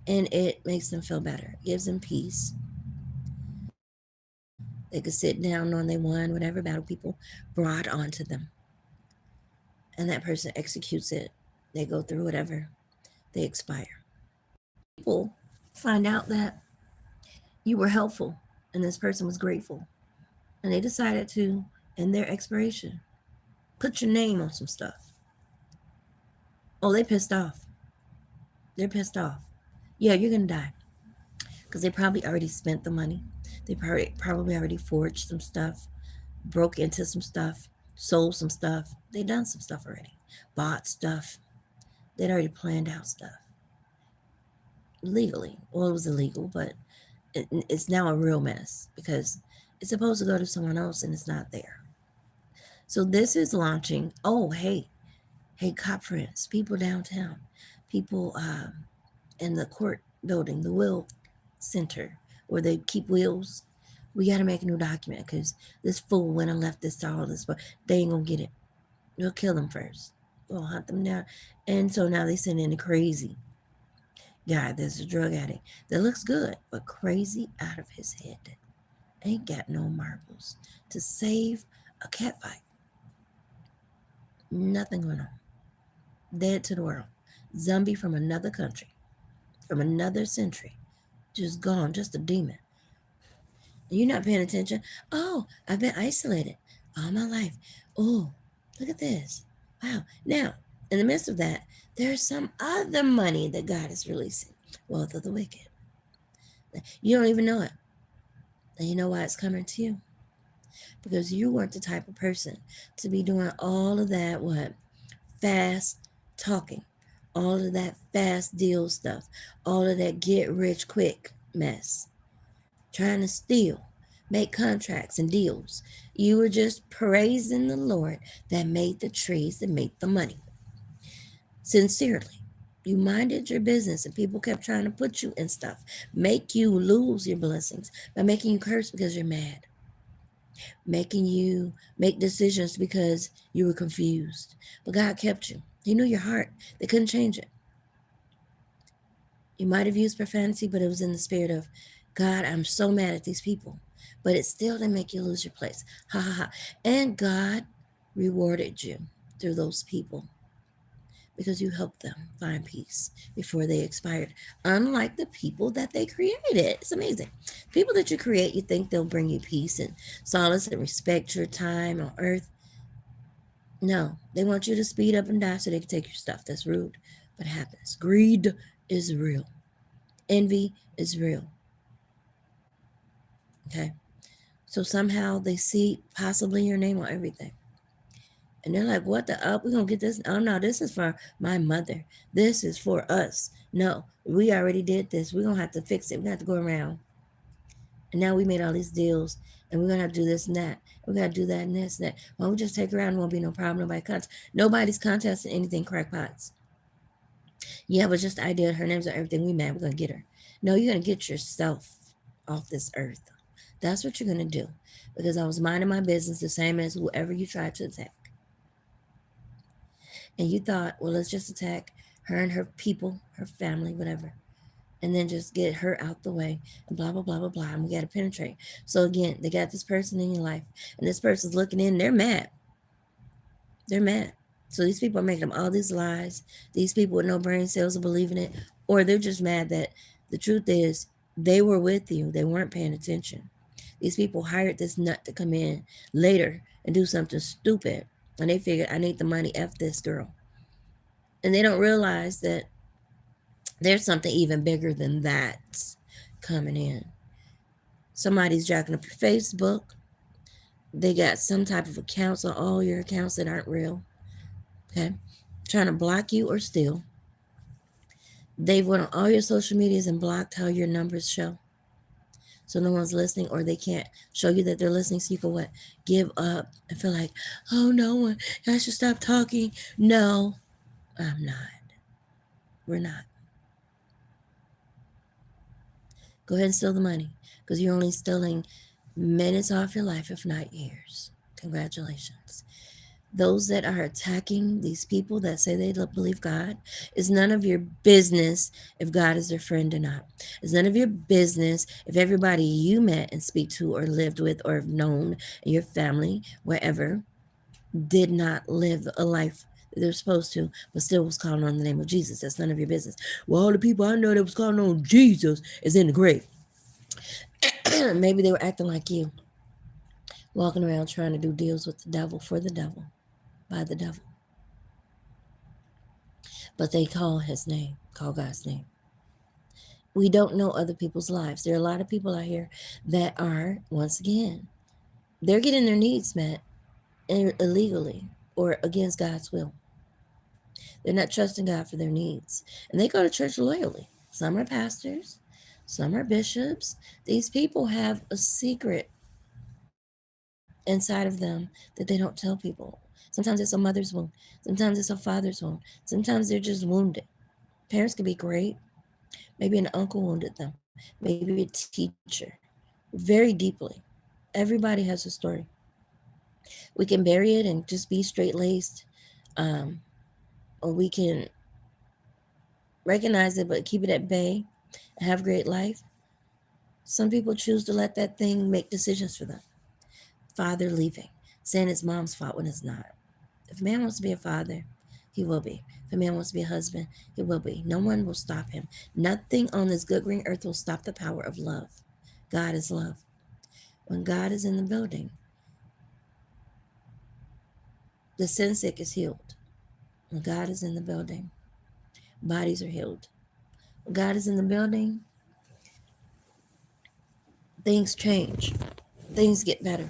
And it makes them feel better. Gives them peace. They could sit down knowing they won whatever battle people brought onto them. And that person executes it. They go through whatever. They expire. People find out that you were helpful and this person was grateful. And they decided to, in their expiration, put your name on some stuff. Oh, they pissed off. They're pissed off. Yeah, you're going to die. Because they probably already spent the money. They probably already forged some stuff, broke into some stuff, sold some stuff. They done some stuff already. Bought stuff. They'd already planned out stuff. Legally. Well, it was illegal, but it's now a real mess because It's supposed to go to someone else and it's not there. So this is launching. Oh, hey, cop friends, people downtown, people in the court building, the will center where they keep wills. We got to make a new document because this fool went and left this to all this, but they ain't gonna get it. We'll kill them first. We'll hunt them down. And so now they send in a crazy guy that's a drug addict that looks good, but crazy out of his head. Ain't got no marbles to save a cat fight. Nothing going on. Dead to the world. Zombie from another country, from another century. Just gone, just a demon. You're not paying attention. Oh, I've been isolated all my life. Oh, look at this. Wow. Now, in the midst of that, there's some other money that God is releasing. Wealth of the wicked. You don't even know it. And you know why it's coming to you? Because you weren't the type of person to be doing all of that, what? Fast talking. All of that fast deal stuff. All of that get rich quick mess. Trying to steal, make contracts and deals. You were just praising the Lord that made the trees, that made the money. Sincerely. You minded your business and people kept trying to put you in stuff, make you lose your blessings by making you curse because you're mad, making you make decisions because you were confused. But God kept you. He knew your heart. They couldn't change it. You might have used profanity, but it was in the spirit of, God, I'm so mad at these people. But it still didn't make you lose your place. Ha ha ha. And God rewarded you through those people because you helped them find peace before they expired. Unlike the people that they created. It's amazing. People that you create, you think they'll bring you peace and solace and respect your time on earth. No, they want you to speed up and die so they can take your stuff. That's rude, but it happens. Greed is real. Envy is real. Okay. So somehow they see possibly your name on everything. And they're like, what the up? We're going to get this. Oh, no, this is for my mother. This is for us. No, we already did this. We're going to have to fix it. We're going to have to go around. And now we made all these deals. And we're going to have to do this and that. We're going to do that and this and that. Well, we just take her out. It won't be no problem. Nobody's contesting anything crackpots. Yeah, but just the idea her name's on everything. We mad. We're going to get her. No, you're going to get yourself off this earth. That's what you're going to do. Because I was minding my business the same as whoever you tried to attack. And you thought, well, let's just attack her and her people, her family, whatever. And then just get her out the way and blah, blah, blah, blah, blah. And we got to penetrate. So again, they got this person in your life. And this person's looking in. They're mad. They're mad. So these people are making them all these lies. These people with no brain cells are believing it. Or they're just mad that the truth is they were with you. They weren't paying attention. These people hired this nut to come in later and do something stupid. And they figured, I need the money, F this girl. And they don't realize that there's something even bigger than that coming in. Somebody's jacking up your Facebook. They got some type of accounts on all your accounts that aren't real. Okay? Trying to block you or steal. They've went on all your social medias and blocked how your numbers show. So no one's listening, or they can't show you that they're listening, so you can what? Give up and feel like, oh, no one, I should stop talking. No, I'm not. We're not. Go ahead and steal the money, because you're only stealing minutes off your life, if not years. Congratulations. Those that are attacking these people that say they believe God, it's none of your business if God is their friend or not. It's none of your business if everybody you met and speak to or lived with or have known in your family, wherever, did not live a life that they're supposed to, but still was calling on the name of Jesus. That's none of your business. Well, all the people I know that was calling on Jesus is in the grave. Maybe they were acting like you, walking around trying to do deals with the devil for the devil. By the devil. But they call his name, call God's name. We don't know other people's lives. There are a lot of people out here that are, once again, they're getting their needs met illegally or against God's will. They're not trusting God for their needs. And they go to church loyally. Some are pastors, some are bishops. These people have a secret inside of them that they don't tell people. Sometimes it's a mother's wound. Sometimes it's a father's wound. Sometimes they're just wounded. Parents can be great. Maybe an uncle wounded them. Maybe a teacher. Very deeply. Everybody has a story. We can bury it and just be straight laced, um, or we can recognize it but keep it at bay and have a great life. Some people choose to let that thing make decisions for them. Father leaving, saying it's mom's fault when it's not. If a man wants to be a father, he will be. If a man wants to be a husband, he will be. No one will stop him. Nothing on this good green earth will stop the power of love. God is love. When God is in the building, the sin sick is healed. When God is in the building, bodies are healed. When God is in the building, things change. Things get better.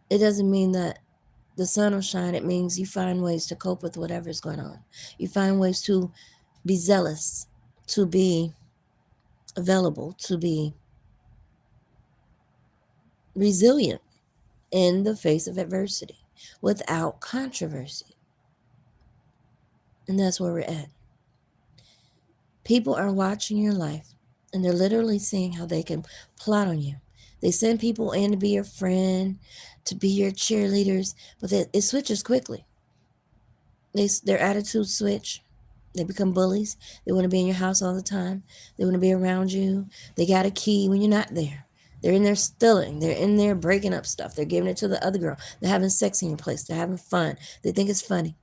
It doesn't mean that the sun will shine. It means you find ways to cope with whatever's going on. You find ways to be zealous, to be available, to be resilient in the face of adversity without controversy. And that's where we're at. People are watching your life and they're literally seeing how they can plot on you. They send people in to be your friend, to be your cheerleaders, but it switches quickly. Their attitudes switch. They become bullies. They want to be in your house all the time. They want to be around you. They got a key when you're not there. They're in there stealing. They're in there breaking up stuff. They're giving it to the other girl. They're having sex in your place. They're having fun. They think it's funny.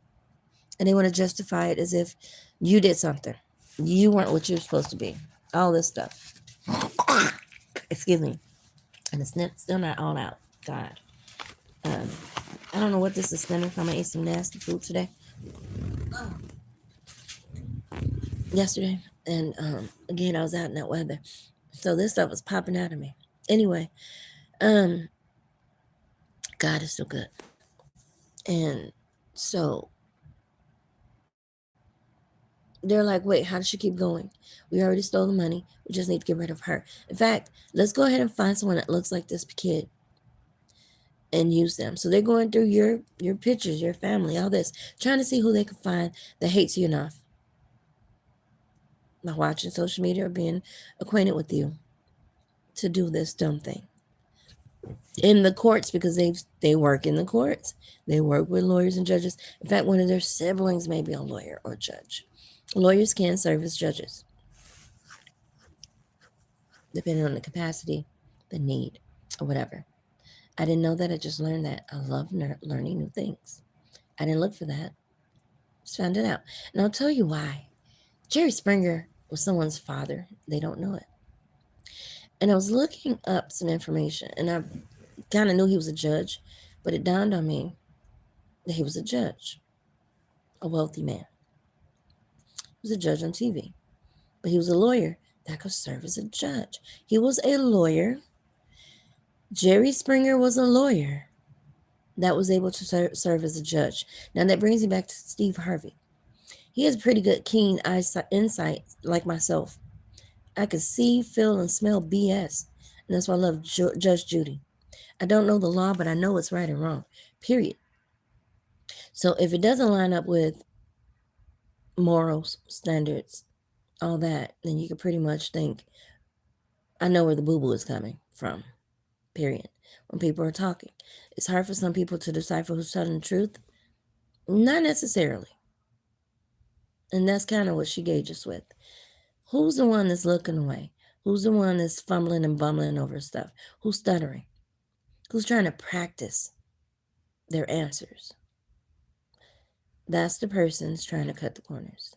And they want to justify it as if you did something. You weren't what you're supposed to be. All this stuff. Excuse me. And it's still not all out. God. I don't know what this is stemming from. I ate some nasty food today. Yesterday. And again, I was out in that weather. So this stuff was popping out of me. Anyway, God is so good. And so they're like, wait, how does she keep going? We already stole the money. We just need to get rid of her. In fact, let's go ahead and find someone that looks like this kid and use them. So they're going through your pictures, your family, all this, trying to see who they can find that hates you enough by watching social media or being acquainted with you to do this dumb thing. In the courts, because they work in the courts. They work with lawyers and judges. In fact, one of their siblings may be a lawyer or judge. Lawyers can serve as judges, depending on the capacity, the need, or whatever. I didn't know that. I just learned that. I love learning new things. I didn't look for that. Just found it out. And I'll tell you why. Jerry Springer was someone's father. They don't know it. And I was looking up some information, and I kind of knew he was a judge, but it dawned on me that he was a judge, a wealthy man. He was a judge on TV, but he was a lawyer that could serve as a judge. He was a lawyer. Jerry Springer was a lawyer that was able to serve as a judge. Now that brings me back to Steve Harvey. He has pretty good, keen insight, like myself. I could see, feel, and smell BS. And that's why I love Judge Judy. I don't know the law, but I know it's right and wrong, period. So if it doesn't line up with morals, standards, all that, then you can pretty much think, I know where the boo-boo is coming from, period. When people are talking, it's hard for some people to decipher who's telling the truth. Not necessarily. And that's kind of what she gauges with. Who's the one that's looking away? Who's the one that's fumbling and bumbling over stuff? Who's stuttering? Who's trying to practice their answers? That's the person's trying to cut the corners.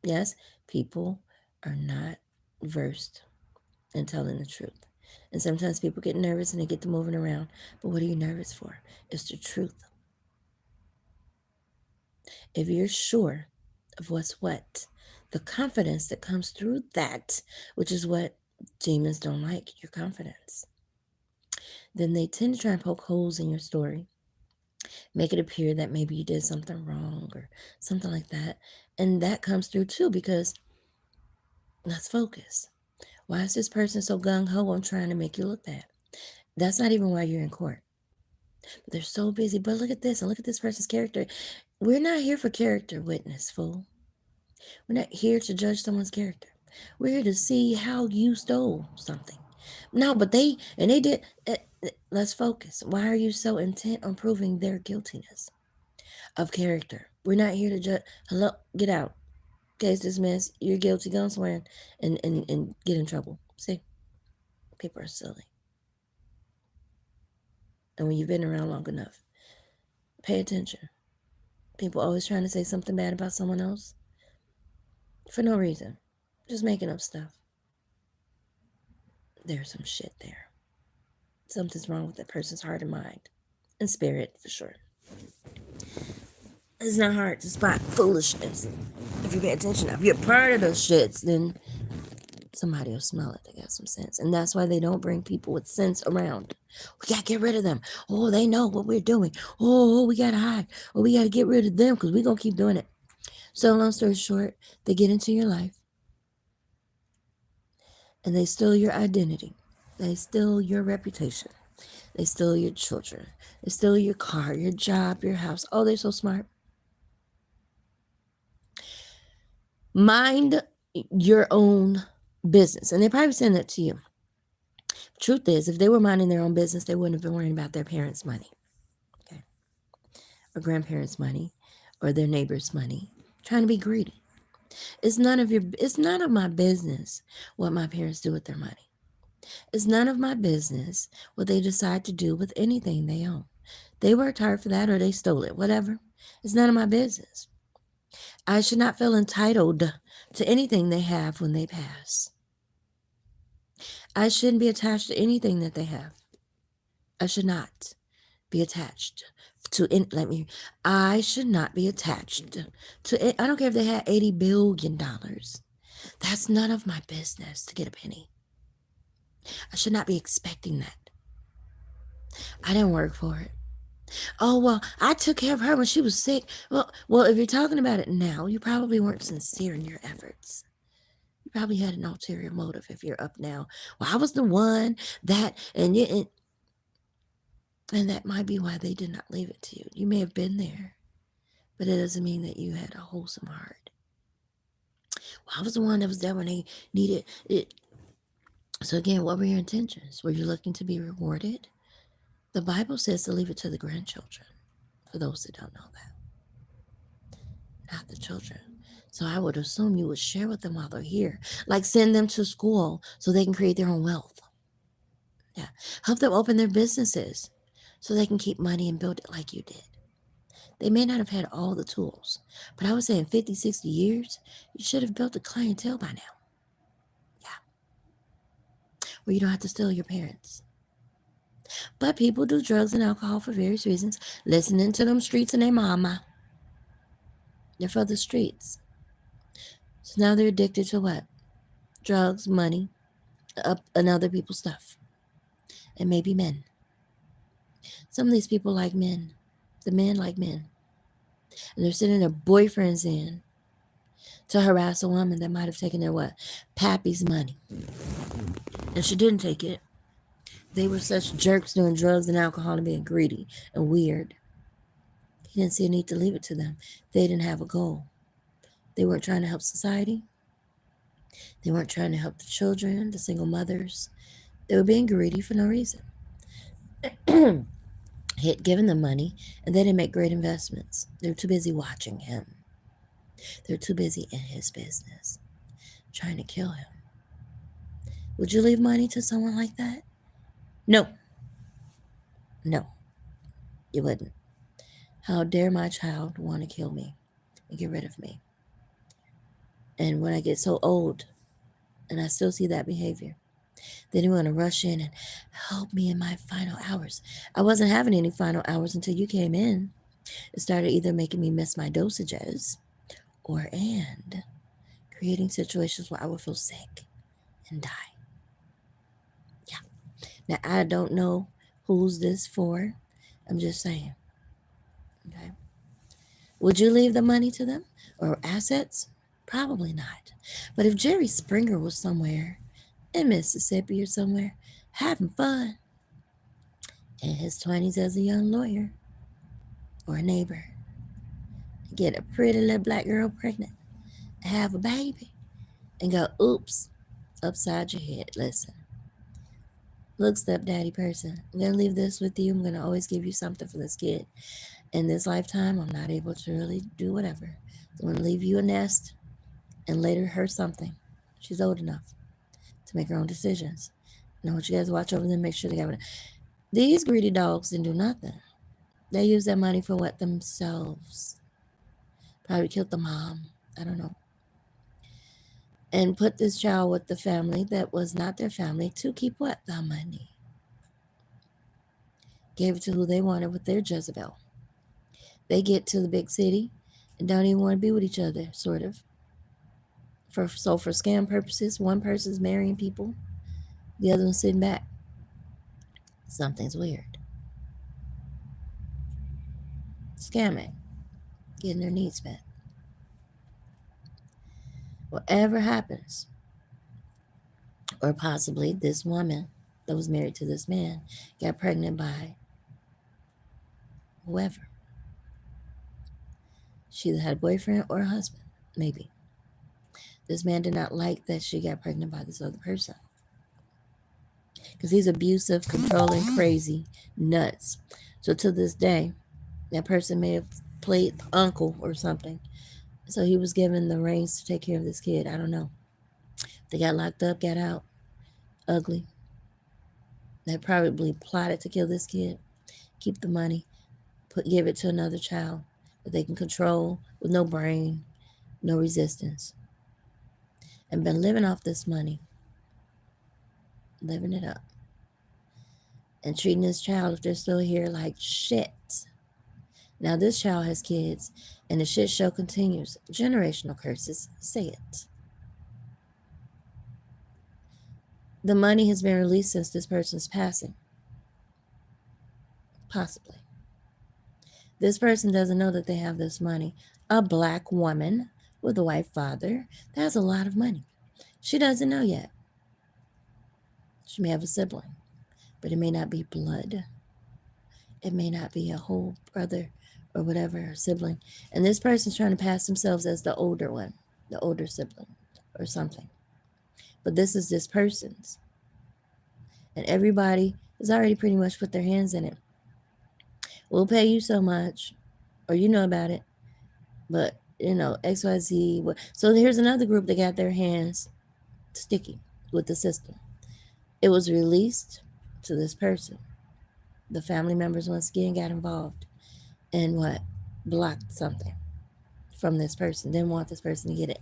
Yes, people are not versed in telling the truth. And sometimes people get nervous and they get to moving around. But what are you nervous for? It's the truth. If you're sure of what's what, the confidence that comes through that, which is what demons don't like, your confidence, then they tend to try and poke holes in your story, make it appear that maybe you did something wrong or something like that. And that comes through too, because let's focus. Why is this person so gung-ho on trying to make you look bad? That's not even why you're in court. They're so busy. But look at this and look at this person's character. We're not here for character witness, fool. We're not here to judge someone's character. We're here to see how you stole something. No, but they did. Let's focus. Why are you so intent on proving their guiltiness of character? We're not here to judge. Hello, get out. Case dismissed. You're guilty. Go somewhere and get in trouble. See, people are silly. And when you've been around long enough, pay attention. People always trying to say something bad about someone else for no reason. Just making up stuff. There's some shit there. Something's wrong with that person's heart and mind. And spirit, for sure. It's not hard to spot foolishness. If you pay attention, if you're part of those shits, then somebody will smell it. They got some sense. And that's why they don't bring people with sense around. We got to get rid of them. Oh, they know what we're doing. Oh, we got to hide. Oh, we got to get rid of them because we're going to keep doing it. So long story short, they get into your life and they steal your identity. They steal your reputation. They steal your children. They steal your car, your job, your house. Oh, they're so smart. Mind your own business. And they're probably saying that to you. Truth is, if they were minding their own business, they wouldn't have been worrying about their parents' money. Okay. Or grandparents' money. Or their neighbor's money. Trying to be greedy. It's none of my business what my parents do with their money. It's none of my business what they decide to do with anything they own. They worked hard for that or they stole it, whatever. It's none of my business. I should not feel entitled to anything they have when they pass. I shouldn't be attached to anything that they have. I should not be attached to I should not be attached to it. I don't care if they had $80 billion. That's none of my business to get a penny. I should not be expecting that. I didn't work for it. Oh, well, I took care of her when she was sick. Well, if you're talking about it now, you probably weren't sincere in your efforts. You probably had an ulterior motive if you're up now. Well, I was the one that, and that might be why they did not leave it to you. You may have been there, but it doesn't mean that you had a wholesome heart. Well, I was the one that was there when they needed it. So again, what were your intentions? Were you looking to be rewarded? The Bible says to leave it to the grandchildren, for those that don't know that. Not the children. So I would assume you would share with them while they're here. Like send them to school so they can create their own wealth. Yeah. Help them open their businesses so they can keep money and build it like you did. They may not have had all the tools, but I would say in 50, 60 years, you should have built a clientele by now. Yeah. Where you don't have to steal your parents. But people do drugs and alcohol for various reasons, listening to them streets and their mama. They're for the streets. So now they're addicted to what? Drugs, money, and other people's stuff. And maybe men. Some of these people like men. The men like men. And they're sending their boyfriends in to harass a woman that might have taken their what? Pappy's money. And she didn't take it. They were such jerks doing drugs and alcohol and being greedy and weird. He didn't see a need to leave it to them. They didn't have a goal. They weren't trying to help society. They weren't trying to help the children, the single mothers. They were being greedy for no reason. He had given them money, and they didn't make great investments. They were too busy watching him. They were too busy in his business, trying to kill him. Would you leave money to someone like that? No. No, you wouldn't. How dare my child want to kill me and get rid of me? And when I get so old and I still see that behavior, then you want to rush in and help me in my final hours. I wasn't having any final hours until you came in. It started either making me miss my dosages and creating situations where I would feel sick and die. Yeah. Now, I don't know who's this for. I'm just saying. Okay. Would you leave the money to them or assets? Probably not. But if Jerry Springer was somewhere in Mississippi or somewhere having fun, in his 20s as a young lawyer or a neighbor, get a pretty little black girl pregnant, have a baby, and go, oops, upside your head. Listen, look, stepdaddy person, I'm going to leave this with you. I'm going to always give you something for this kid. In this lifetime, I'm not able to really do whatever. So I'm going to leave you a nest and later her something. She's old enough to make her own decisions. And I want you guys to watch over them, make sure they have it. These greedy dogs didn't do nothing. They use that money for what themselves? Probably killed the mom. I don't know. And put this child with the family that was not their family to keep what? The money. Gave it to who they wanted with their Jezebel. They get to the big city and don't even want to be with each other, sort of. For scam purposes, one person's marrying people, the other one's sitting back. Something's weird. Scamming. Getting their needs met. Whatever happens, or possibly this woman that was married to this man got pregnant by whoever. She either had a boyfriend or a husband, maybe. This man did not like that she got pregnant by this other person. Because he's abusive, controlling, crazy, nuts. So to this day, that person may have played uncle or something. So he was given the reins to take care of this kid. I don't know. They got locked up, got out, ugly. They probably plotted to kill this kid, keep the money, give it to another child that they can control with no brain, no resistance, and been living off this money, living it up, and treating this child, if they're still here, like shit. Now this child has kids, and the shit show continues. Generational curses, say it. The money has been released since this person's passing. Possibly. This person doesn't know that they have this money. A black woman with a white father that has a lot of money. She doesn't know yet. She may have a sibling, but it may not be blood. It may not be a whole brother or whatever, or sibling. And this person's trying to pass themselves as the older one, the older sibling or something. But this is this person's. And everybody has already pretty much put their hands in it. We'll pay you so much, or you know about it, but XYZ. So here's another group that got their hands sticky with the system. It was released to this person. The family members once again got involved and blocked something from this person. Didn't want this person to get it.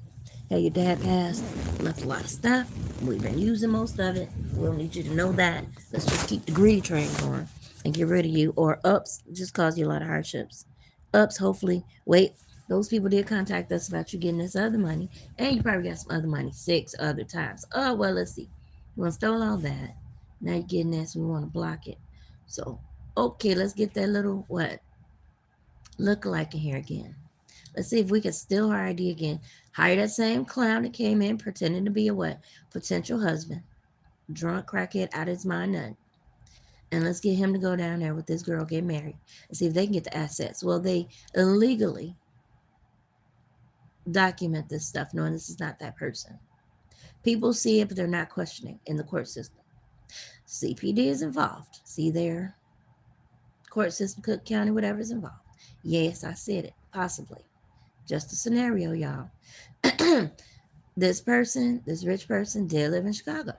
Hey, your dad passed, left a lot of stuff. We've been using most of it. We don't need you to know that. Let's just keep the greedy train going and get rid of you. Or ups, just cause you a lot of hardships. Ups, hopefully, wait, those people did contact us about you getting this other money, and you probably got some other money 6 other times. Oh, well, let's see. You want to stole all that. Now you're getting this, and we want to block it. So, okay, let's get that little, look-alike in here again. Let's see if we can steal her ID again. Hire that same clown that came in pretending to be a potential husband. Drunk crackhead out of his mind, none. And let's get him to go down there with this girl, get married, and see if they can get the assets. Well, they illegally document this stuff, knowing this is not that person. People see it, but they're not questioning in the court system. CPD is involved. See there? Court system, Cook County, whatever is involved. Yes, I said it. Possibly. Just a scenario, y'all. This rich person, did live in Chicago.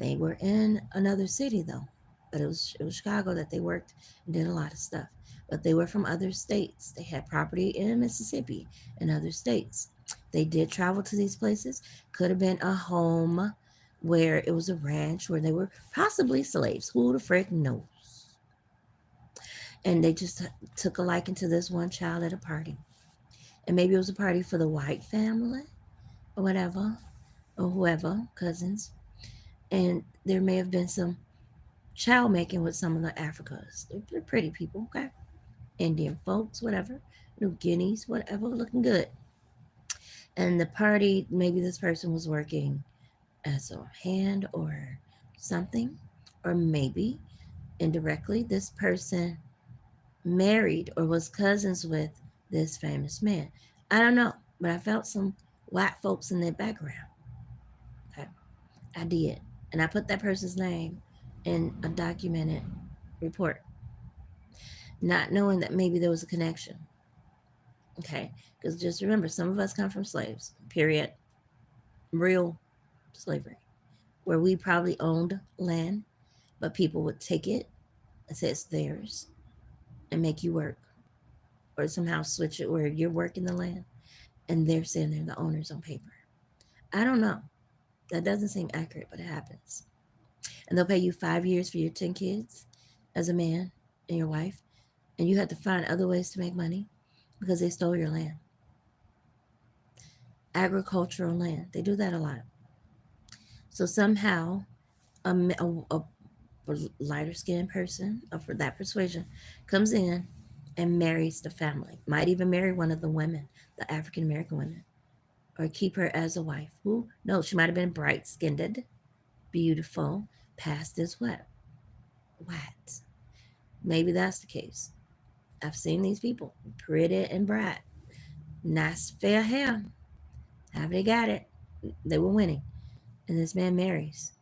They were in another city, though. But it was Chicago that they worked and did a lot of stuff. But they were from other states. They had property in Mississippi and other states. They did travel to these places. Could have been a home where it was a ranch where they were possibly slaves. Who the frick knows? And they just took a liking to this one child at a party. And maybe it was a party for the white family or whatever, or whoever, cousins. And there may have been some child making with some of the Africans. They're pretty people, okay? Indian folks, whatever. New Guineas, whatever, looking good. And the party, maybe this person was working as a hand or something, or maybe Indirectly, this person married or was cousins with this famous man. I don't know, but I felt some white folks in their background. Okay, I did. And I put that person's name in a documented report, not knowing that maybe there was a connection. Okay, because just remember, some of us come from slaves, period, real slavery, where we probably owned land, but people would take it and say it's theirs and make you work, or somehow switch it where you're working the land and they're saying they're the owners on paper. I don't know. That doesn't seem accurate, but it happens. And they'll pay you 5 years for your 10 kids as a man and your wife, and you have to find other ways to make money because they stole your land. Agricultural land, they do that a lot. So somehow, a lighter skinned person of that persuasion comes in and marries the family. Might even marry one of the women, the African American women, or keep her as a wife. Who knows? She might have been bright skinned, beautiful, past as what? What? Maybe that's the case. I've seen these people, pretty and bright, nice fair hair. How they got it? They were winning. And this man marries.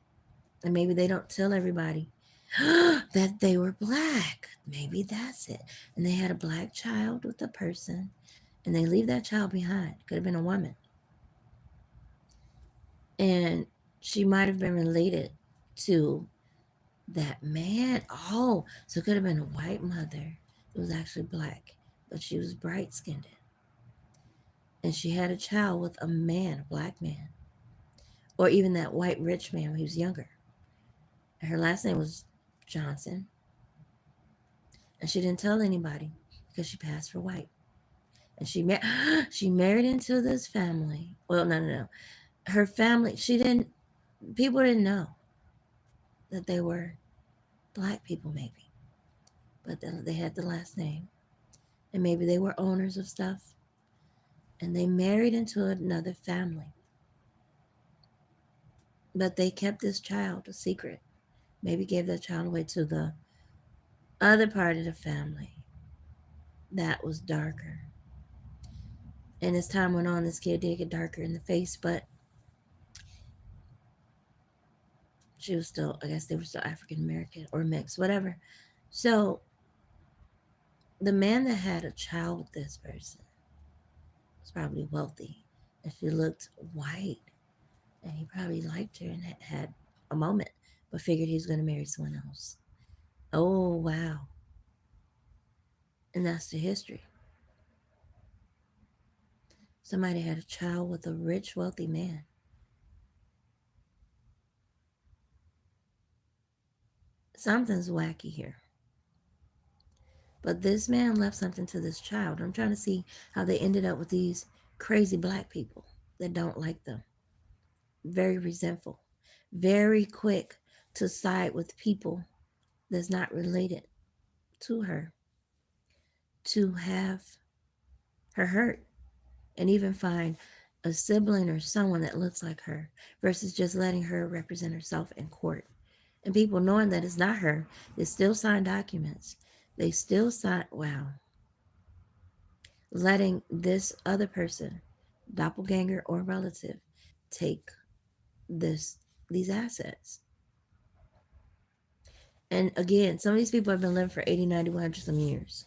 And maybe they don't tell everybody that they were black. Maybe that's it. And they had a black child with the person, and they leave that child behind. Could have been a woman. And she might have been related to that man. Oh, so it could have been a white mother who was actually black, but she was bright skinned. And she had a child with a man, a black man. Or even that white rich man when he was younger. And her last name was Johnson. And she didn't tell anybody because she passed for white. And she married into this family. Well, no. Her family, people didn't know that they were black people, maybe. But they had the last name. And maybe they were owners of stuff. And they married into another family. But they kept this child a secret. Maybe gave that child away to the other part of the family that was darker. And as time went on, this kid did get darker in the face, but she was still, I guess they were still African American or mixed, whatever. So the man that had a child with this person was probably wealthy, and she looked white, and he probably liked her and had a moment, but figured he was going to marry someone else. Oh, wow. And that's the history. Somebody had a child with a rich, wealthy man. Something's wacky here. But this man left something to this child. I'm trying to see how they ended up with these crazy black people that don't like them. Very resentful, very quick to side with people that's not related to her, to have her hurt, and even find a sibling or someone that looks like her versus just letting her represent herself in court. And people knowing that it's not her, they still sign documents. They still sign, wow, letting this other person, doppelganger or relative, take this these assets. And again, some of these people have been living for 80, 90, 100 some years.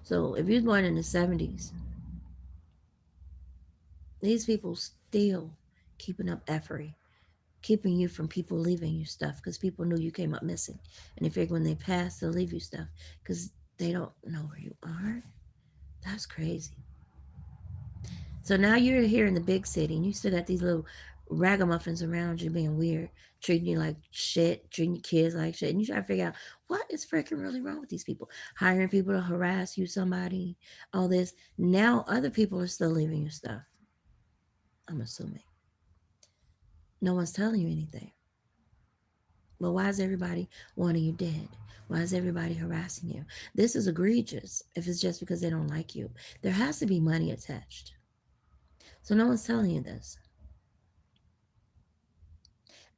So if you was born in the 70s, these people still keeping up effery, keeping you from people leaving you stuff because people knew you came up missing. And they figure when they pass, they'll leave you stuff because they don't know where you are. That's crazy. So now you're here in the big city and you still got these little ragamuffins around you being weird, treating you like shit, treating your kids like shit. And you try to figure out what is freaking really wrong with these people. Hiring people to harass you, somebody, all this. Now other people are still leaving you stuff. I'm assuming. No one's telling you anything. But why is everybody wanting you dead? Why is everybody harassing you? This is egregious if it's just because they don't like you. There has to be money attached. So no one's telling you this.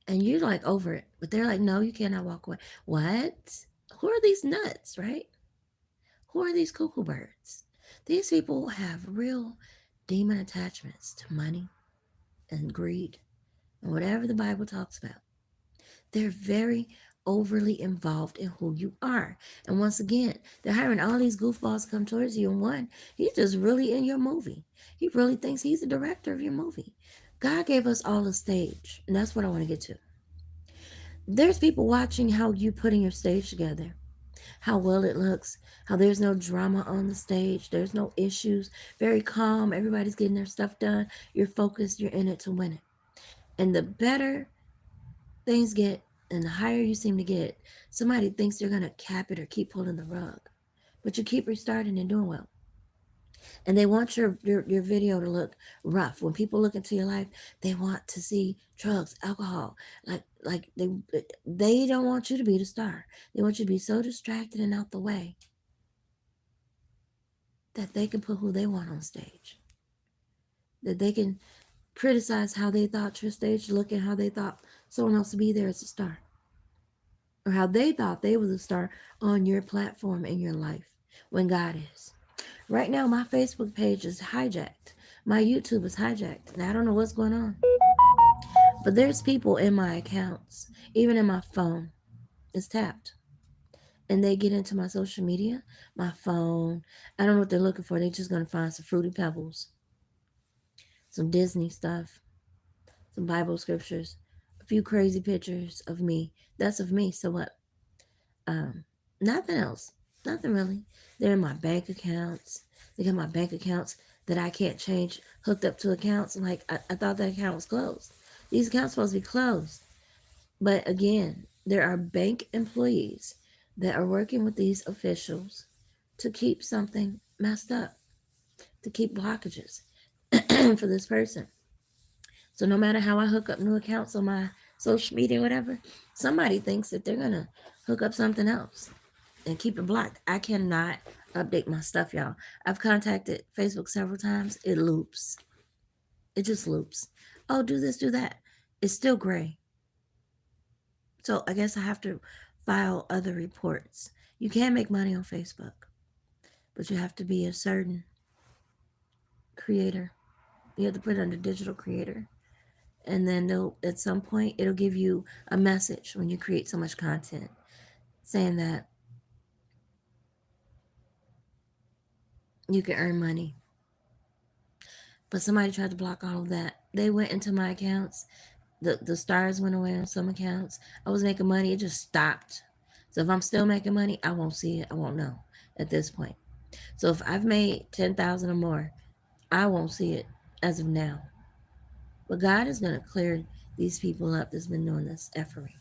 And you're like over it. But they're like, no, you cannot walk away. What? Who are these nuts, right? Who are these cuckoo birds? These people have real demon attachments to money and greed and whatever the Bible talks about. They're very overly involved in who you are. And once again, they're hiring all these goofballs come towards you. And one, he's just really in your movie. He really thinks he's the director of your movie. God gave us all a stage, and that's what I want to get to. There's people watching how you putting your stage together, how well it looks, how there's no drama on the stage, there's no issues, very calm, everybody's getting their stuff done, you're focused, you're in it to win it. And the better things get and the higher you seem to get, somebody thinks they're going to cap it or keep pulling the rug. But you keep restarting and doing well. And they want your video to look rough. When people look into your life, they want to see drugs, alcohol. Like they don't want you to be the star. They want you to be so distracted and out the way that they can put who they want on stage. That they can criticize how they thought your stage looked and how they thought someone else would be there as a star. Or how they thought they were the star on your platform in your life when God is. Right now, my Facebook page is hijacked. My YouTube is hijacked. And I don't know what's going on. But there's people in my accounts, even in my phone, it's tapped. And they get into my social media, my phone. I don't know what they're looking for. They're just going to find some Fruity Pebbles, some Disney stuff, some Bible scriptures, a few crazy pictures of me. That's of me. So what? Um, Nothing else. Nothing really. They're in my bank accounts. They got my bank accounts that I can't change hooked up to accounts. I'm like, I thought that account was closed. These accounts supposed to be closed. But again, there are bank employees that are working with these officials to keep something messed up, to keep blockages for this person. So no matter how I hook up new accounts on my social media, whatever, somebody thinks that they're gonna hook up something else and keep it blocked. I cannot update my stuff, y'all. I've contacted Facebook several times. It loops. It just loops. Oh, do this, do that. It's still gray. So I guess I have to file other reports. You can make money on Facebook, but you have to be a certain creator. You have to put it under digital creator. And then they'll, at some point, it'll give you a message when you create so much content saying that you can earn money. But somebody tried to block all of that. They went into my accounts. The stars went away on some accounts. I was making money. It just stopped. So if I'm still making money, I won't see it. I won't know at this point. So if I've made 10,000 or more, I won't see it as of now. But God is going to clear these people up that's been doing this effery.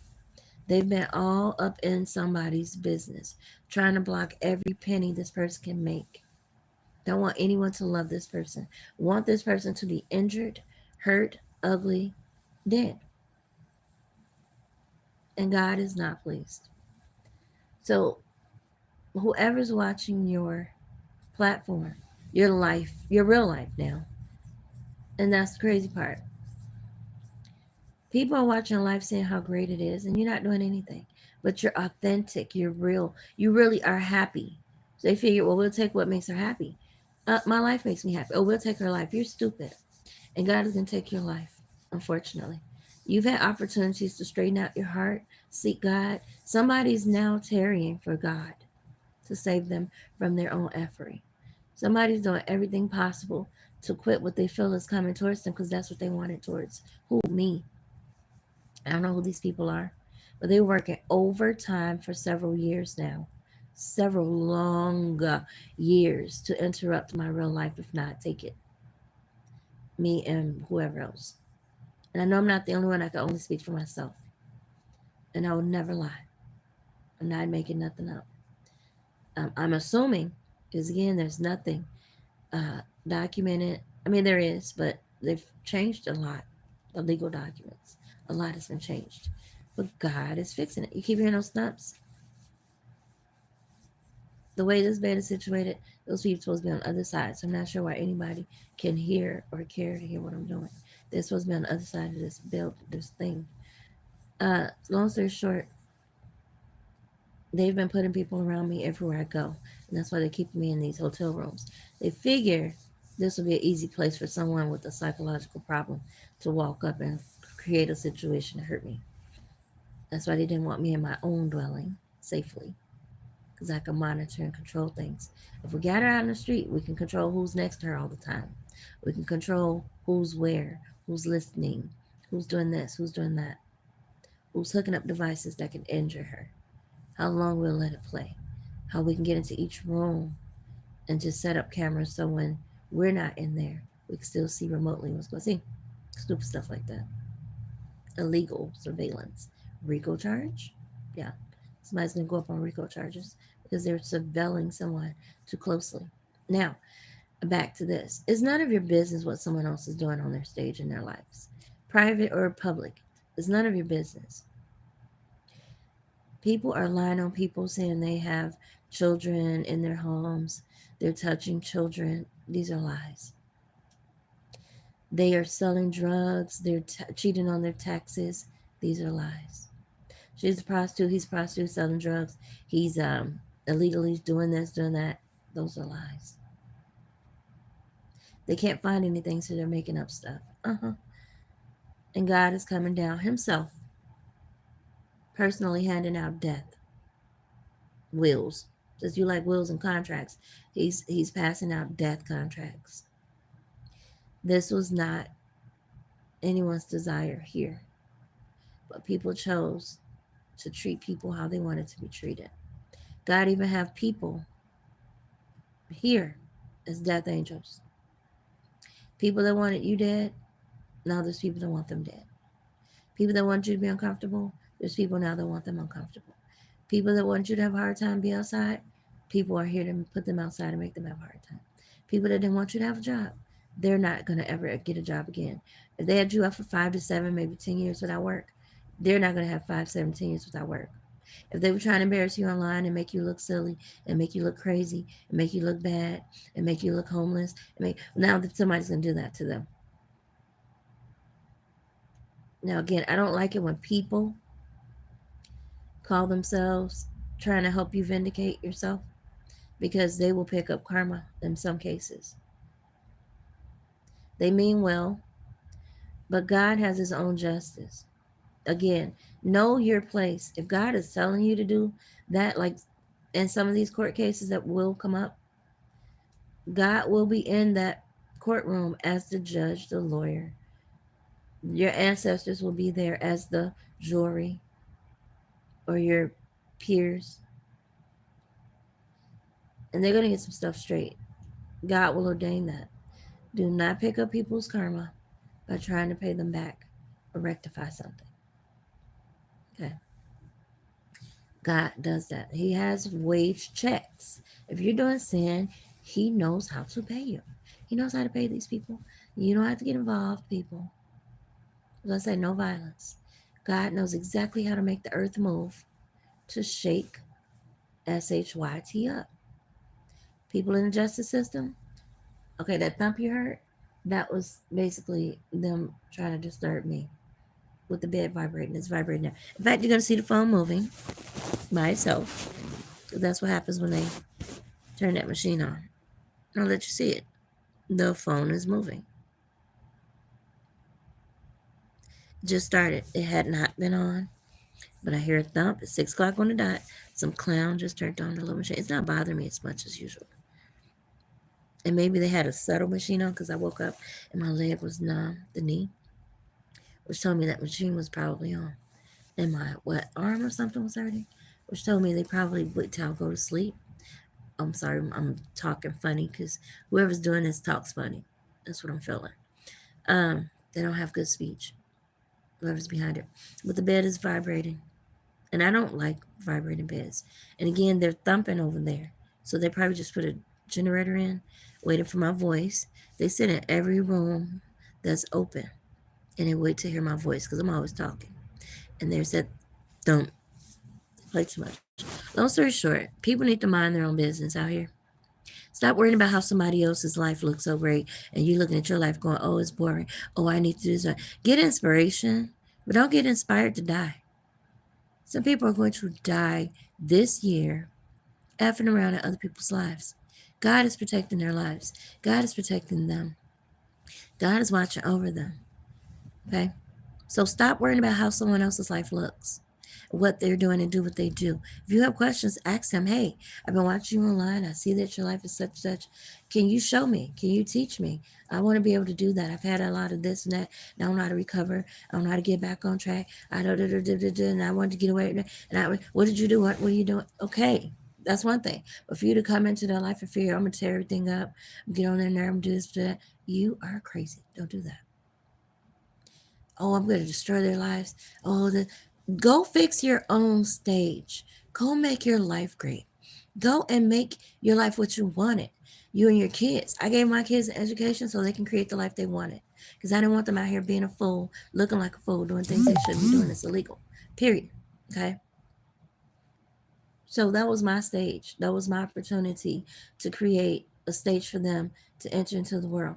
They've been all up in somebody's business, trying to block every penny this person can make. Don't want anyone to love this person. Want this person to be injured, hurt, ugly, dead. And God is not pleased. So, whoever's watching your platform, your life, your real life now, and that's the crazy part. People are watching life saying how great it is, and you're not doing anything. But you're authentic, you're real, you really are happy. So they figure, well, we'll take what makes her happy. My life makes me happy. Oh, we'll take her life. You're stupid. And God is going to take your life, unfortunately. You've had opportunities to straighten out your heart, seek God. Somebody's now tarrying for God to save them from their own efforting. Somebody's doing everything possible to quit what they feel is coming towards them because that's what they wanted towards who? Me. I don't know who these people are, but they were working overtime for several years now, several long years to interrupt my real life, if not take it. Me and whoever else. And I know I'm not the only one. I can only speak for myself. And I would never lie. I'm not making nothing up. I'm assuming, because again, there's nothing documented. I mean, there is, but they've changed a lot. The legal documents, a lot has been changed. But God is fixing it. You keep hearing those stumps. The way this bed is situated, those people are supposed to be on the other side. So I'm not sure why anybody can hear or care to hear what I'm doing. They're supposed to be on the other side of this build, this thing. Long story short, They've been putting people around me everywhere I go. And that's why they keep me in these hotel rooms. They figure this will be an easy place for someone with a psychological problem to walk up and create a situation to hurt me. That's why they didn't want me in my own dwelling safely, because I can monitor and control things. If we got her out in the street, we can control who's next to her all the time. We can control who's where, who's listening, who's doing this, who's doing that, who's hooking up devices that can injure her, how long we'll let it play, how we can get into each room and just set up cameras so when we're not in there, we can still see remotely what's going on. See, stupid stuff like that. Illegal surveillance. RICO charge? Yeah. Somebody's going to go up on RICO charges because they're surveilling someone too closely. Now, back to this. It's none of your business what someone else is doing on their stage in their lives, private or public. It's none of your business. People are lying on people saying they have children in their homes, they're touching children. These are lies. They are selling drugs, they're cheating on their taxes. These are lies. She's a prostitute, he's a prostitute selling drugs. He's illegally doing this, doing that. Those are lies. They can't find anything, so they're making up stuff. And God is coming down himself, personally handing out death wills. Just you like wills and contracts. He's passing out death contracts. This was not anyone's desire here, but people chose to treat people how they wanted to be treated. God even have people here as death angels. People that wanted you dead, now there's people that want them dead. People that want you to be uncomfortable, there's people now that want them uncomfortable. People that want you to have a hard time be outside, people are here to put them outside and make them have a hard time. People that didn't want you to have a job, they're not going to ever get a job again. If they had you up for 5 to 7, maybe 10 years without work, they're not going to have 5, 7, 10 years without work. If they were trying to embarrass you online and make you look silly and make you look crazy and make you look bad and make you look homeless, now that somebody's going to do that to them. Now, again, I don't like it when people call themselves trying to help you vindicate yourself, because they will pick up karma in some cases. They mean well, but God has his own justice. Again, know your place. If God is telling you to do that, like in some of these court cases that will come up, God will be in that courtroom as the judge, the lawyer. Your ancestors will be there as the jury or your peers. And they're going to get some stuff straight. God will ordain that. Do not pick up people's karma by trying to pay them back or rectify something. Okay. God does that. He has wage checks. If you're doing sin, he knows how to pay you. He knows how to pay these people. You don't have to get involved, people. As I say, no violence. God knows exactly how to make the earth move to shake SHYT up. People in the justice system, okay, that thump you heard, that was basically them trying to disturb me with the bed vibrating. It's vibrating now. In fact, you're going to see the phone moving by itself. That's what happens when they turn that machine on. I'll let you see it. The phone is moving. Just started. It had not been on, but I hear a thump. It's 6 o'clock on the dot. Some clown just turned on the little machine. It's not bothering me as much as usual. And maybe they had a subtle machine on because I woke up and my leg was numb, the knee, which told me that machine was probably on. And my arm or something was hurting, which told me they probably wait till I go to sleep. I'm sorry, I'm talking funny because whoever's doing this talks funny. That's what I'm feeling. They don't have good speech. Whoever's behind it. But the bed is vibrating. And I don't like vibrating beds. And again, they're thumping over there. So they probably just put a generator in, waiting for my voice. They sit in every room that's open. And they wait to hear my voice because I'm always talking. And there's that thump. Play too much. Long story short, people need to mind their own business out here. Stop worrying about how somebody else's life looks so great and you looking at your life going, oh, it's boring. Oh, I need to do this. Get inspiration, but don't get inspired to die. Some people are going to die this year effing around in other people's lives. God is protecting their lives. God is protecting them. God is watching over them. Okay? So stop worrying about how someone else's life looks, what they're doing, and do what they do. If you have questions, ask them, hey, I've been watching you online. I see that your life is such. Can you show me? Can you teach me? I want to be able to do that. I've had a lot of this and that. Now I know how to recover. I know how to get back on track. And I wanted to get away. And what did you do? What are you doing? Okay. That's one thing. But for you to come into their life of fear, I'm going to tear everything up. Get on in there. I'm going to do this, do that. You are crazy. Don't do that. Oh, I'm going to destroy their lives. Oh, go fix your own stage. Go make your life great. Go and make your life what you wanted. You and your kids. I gave my kids an education so they can create the life they wanted. Because I didn't want them out here being a fool, looking like a fool, doing things they shouldn't be doing. It's illegal. Period. Okay. So that was my stage. That was my opportunity to create a stage for them to enter into the world,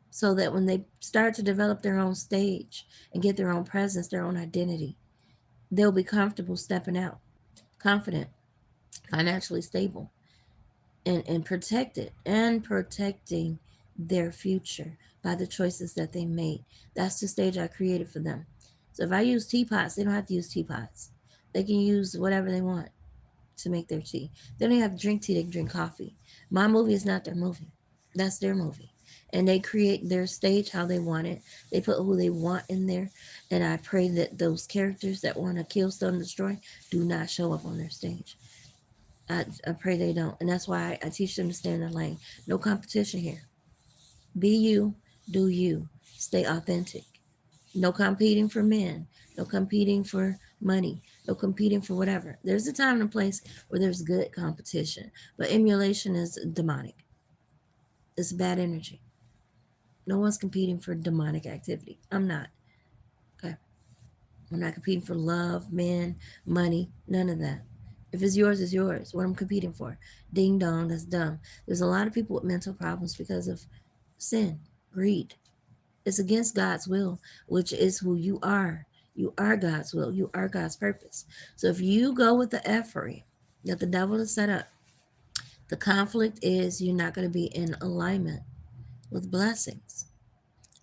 so that when they start to develop their own stage and get their own presence, their own identity, they'll be comfortable stepping out, confident, financially stable, and protected and protecting their future by the choices that they made. That's the stage I created for them. So if I use teapots, they don't have to use teapots. They can use whatever they want to make their tea. They don't have to drink tea, they can drink coffee. My movie is not their movie. That's their movie. And they create their stage how they want it. They put who they want in there. And I pray that those characters that want to kill, steal, and destroy do not show up on their stage. I pray they don't. And that's why I teach them to stay in their lane. No competition here. Be you, do you. Stay authentic. No competing for men. No competing for money. No competing for whatever. There's a time and a place where there's good competition. But emulation is demonic. It's bad energy. No one's competing for demonic activity. I'm not. Okay. I'm not competing for love, men, money, none of that. If it's yours, it's yours. What I'm competing for. Ding dong, that's dumb. There's a lot of people with mental problems because of sin, greed. It's against God's will, which is who you are. You are God's will. You are God's purpose. So if you go with the effery that the devil has set up, the conflict is you're not going to be in alignment with blessings.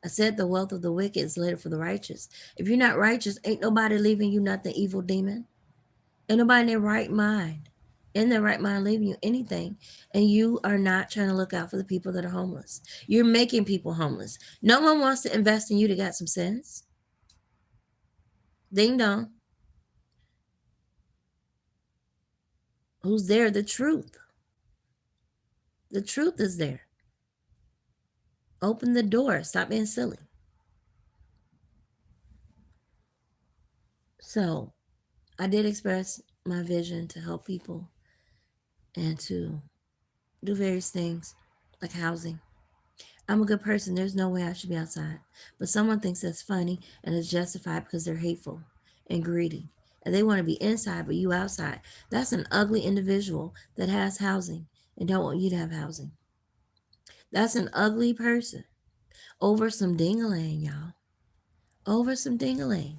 I said the wealth of the wicked is laid for the righteous. If you're not righteous, ain't nobody leaving you nothing, evil demon. Ain't nobody in their right mind. In their right mind leaving you anything. And you are not trying to look out for the people that are homeless. You're making people homeless. No one wants to invest in you that got some sense. Ding dong. Who's there? The truth. The truth is there. Open the door. Stop being silly. So I did express my vision to help people and to do various things like housing. I'm a good person. There's no way I should be outside. But someone thinks that's funny and it's justified because they're hateful and greedy. And they want to be inside, but you outside. That's an ugly individual that has housing and don't want you to have housing. That's an ugly person over some ding-a-ling, y'all. Over some ding-a-ling.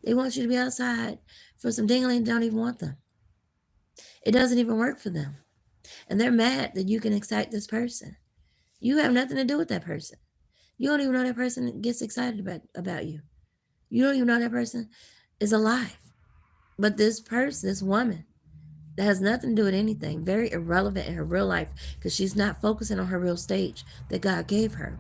They want you to be outside for some ding-a-ling don't even want them. It doesn't even work for them. And they're mad that you can excite this person. You have nothing to do with that person. You don't even know that person gets excited about you. You don't even know that person is alive. But this person, this woman, that has nothing to do with anything, very irrelevant in her real life because she's not focusing on her real stage that God gave her.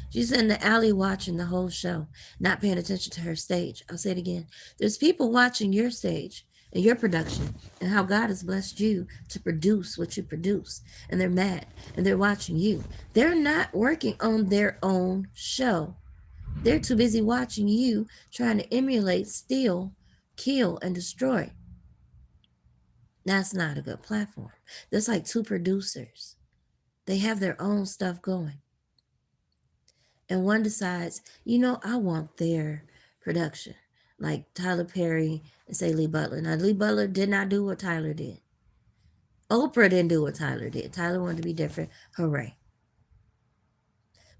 She's in the alley watching the whole show, not paying attention to her stage. I'll say it again. There's people watching your stage and your production and how God has blessed you to produce what you produce. And they're mad and they're watching you. They're not working on their own show. They're too busy watching you trying to emulate, steal, kill, and destroy. That's not a good platform. That's like two producers. They have their own stuff going. And one decides, I want their production. Like Tyler Perry and say Lee Butler. Now, Lee Butler did not do what Tyler did. Oprah didn't do what Tyler did. Tyler wanted to be different. Hooray.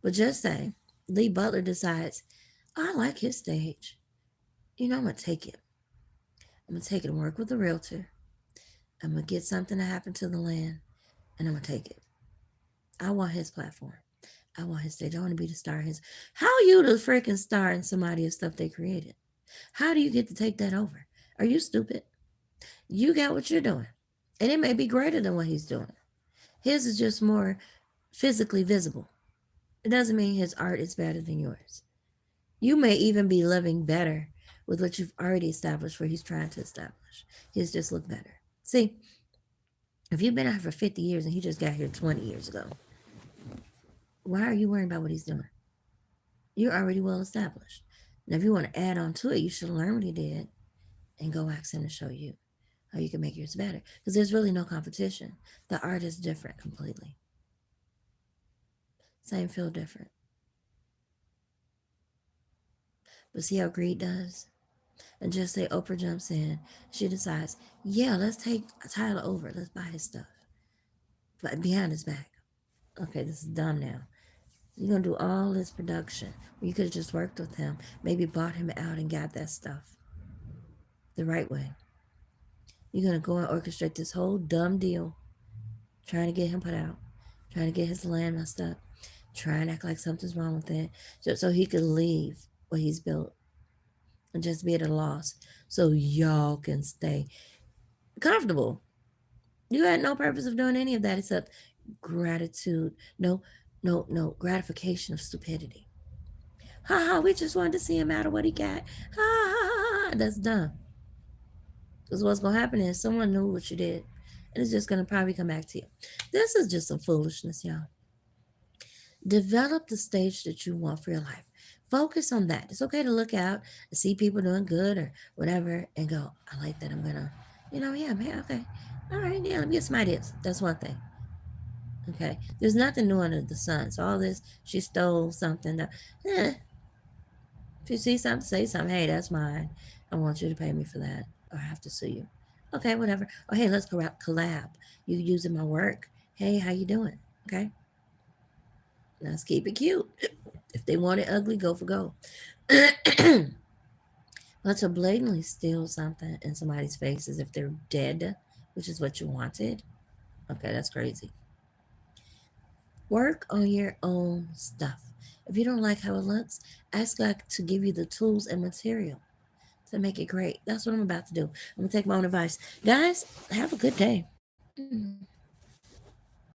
But just say, Lee Butler decides, I like his stage. I'm going to take it. I'm going to take it and work with a realtor. I'm going to get something to happen to the land, and I'm going to take it. I want his platform. I want his stage. I want to be the star. How are you the freaking star in somebody of stuff they created? How do you get to take that over? Are you stupid? You got what you're doing, and it may be greater than what he's doing. His is just more physically visible. It doesn't mean his art is better than yours. You may even be living better with what you've already established where he's trying to establish. His just look better. See, if you've been out for 50 years and he just got here 20 years ago, why are you worrying about what he's doing? You're already well established. Now, if you want to add on to it, you should learn what he did and go ask him to show you how you can make yours better. Because there's really no competition. The art is different completely. Same feel different. But see how greed does? And just say Oprah jumps in. She decides, yeah, let's take Tyler over. Let's buy his stuff. But behind his back. Okay, this is dumb now. You're going to do all this production. You could have just worked with him. Maybe bought him out and got that stuff the right way. You're going to go and orchestrate this whole dumb deal. Trying to get him put out. Trying to get his land messed up. Trying to act like something's wrong with it. So he could leave what he's built. And just be at a loss. So y'all can stay comfortable. You had no purpose of doing any of that except gratitude. No, gratification of stupidity. Ha ha, we just wanted to see him out of what he got. Ha ha ha. That's dumb. Because what's going to happen is someone knew what you did. And it's just going to probably come back to you. This is just some foolishness, y'all. Develop the stage that you want for your life. Focus on that. It's okay to look out and see people doing good or whatever and go, I like that. I'm going to, yeah, man, okay. All right, yeah, let me get some ideas. That's one thing. Okay. There's nothing new under the sun. So all this, she stole something. If you see something, say something. Hey, that's mine. I want you to pay me for that. Or I have to sue you. Okay, whatever. Oh, hey, let's collab. You using my work. Hey, how you doing? Okay. Let's keep it cute. If they want it ugly, go for gold. But to blatantly steal something in somebody's face as if they're dead, which is what you wanted, okay, that's crazy. Work on your own stuff. If you don't like how it looks, ask God to give you the tools and material to make it great. That's what I'm about to do. I'm going to take my own advice. Guys, have a good day.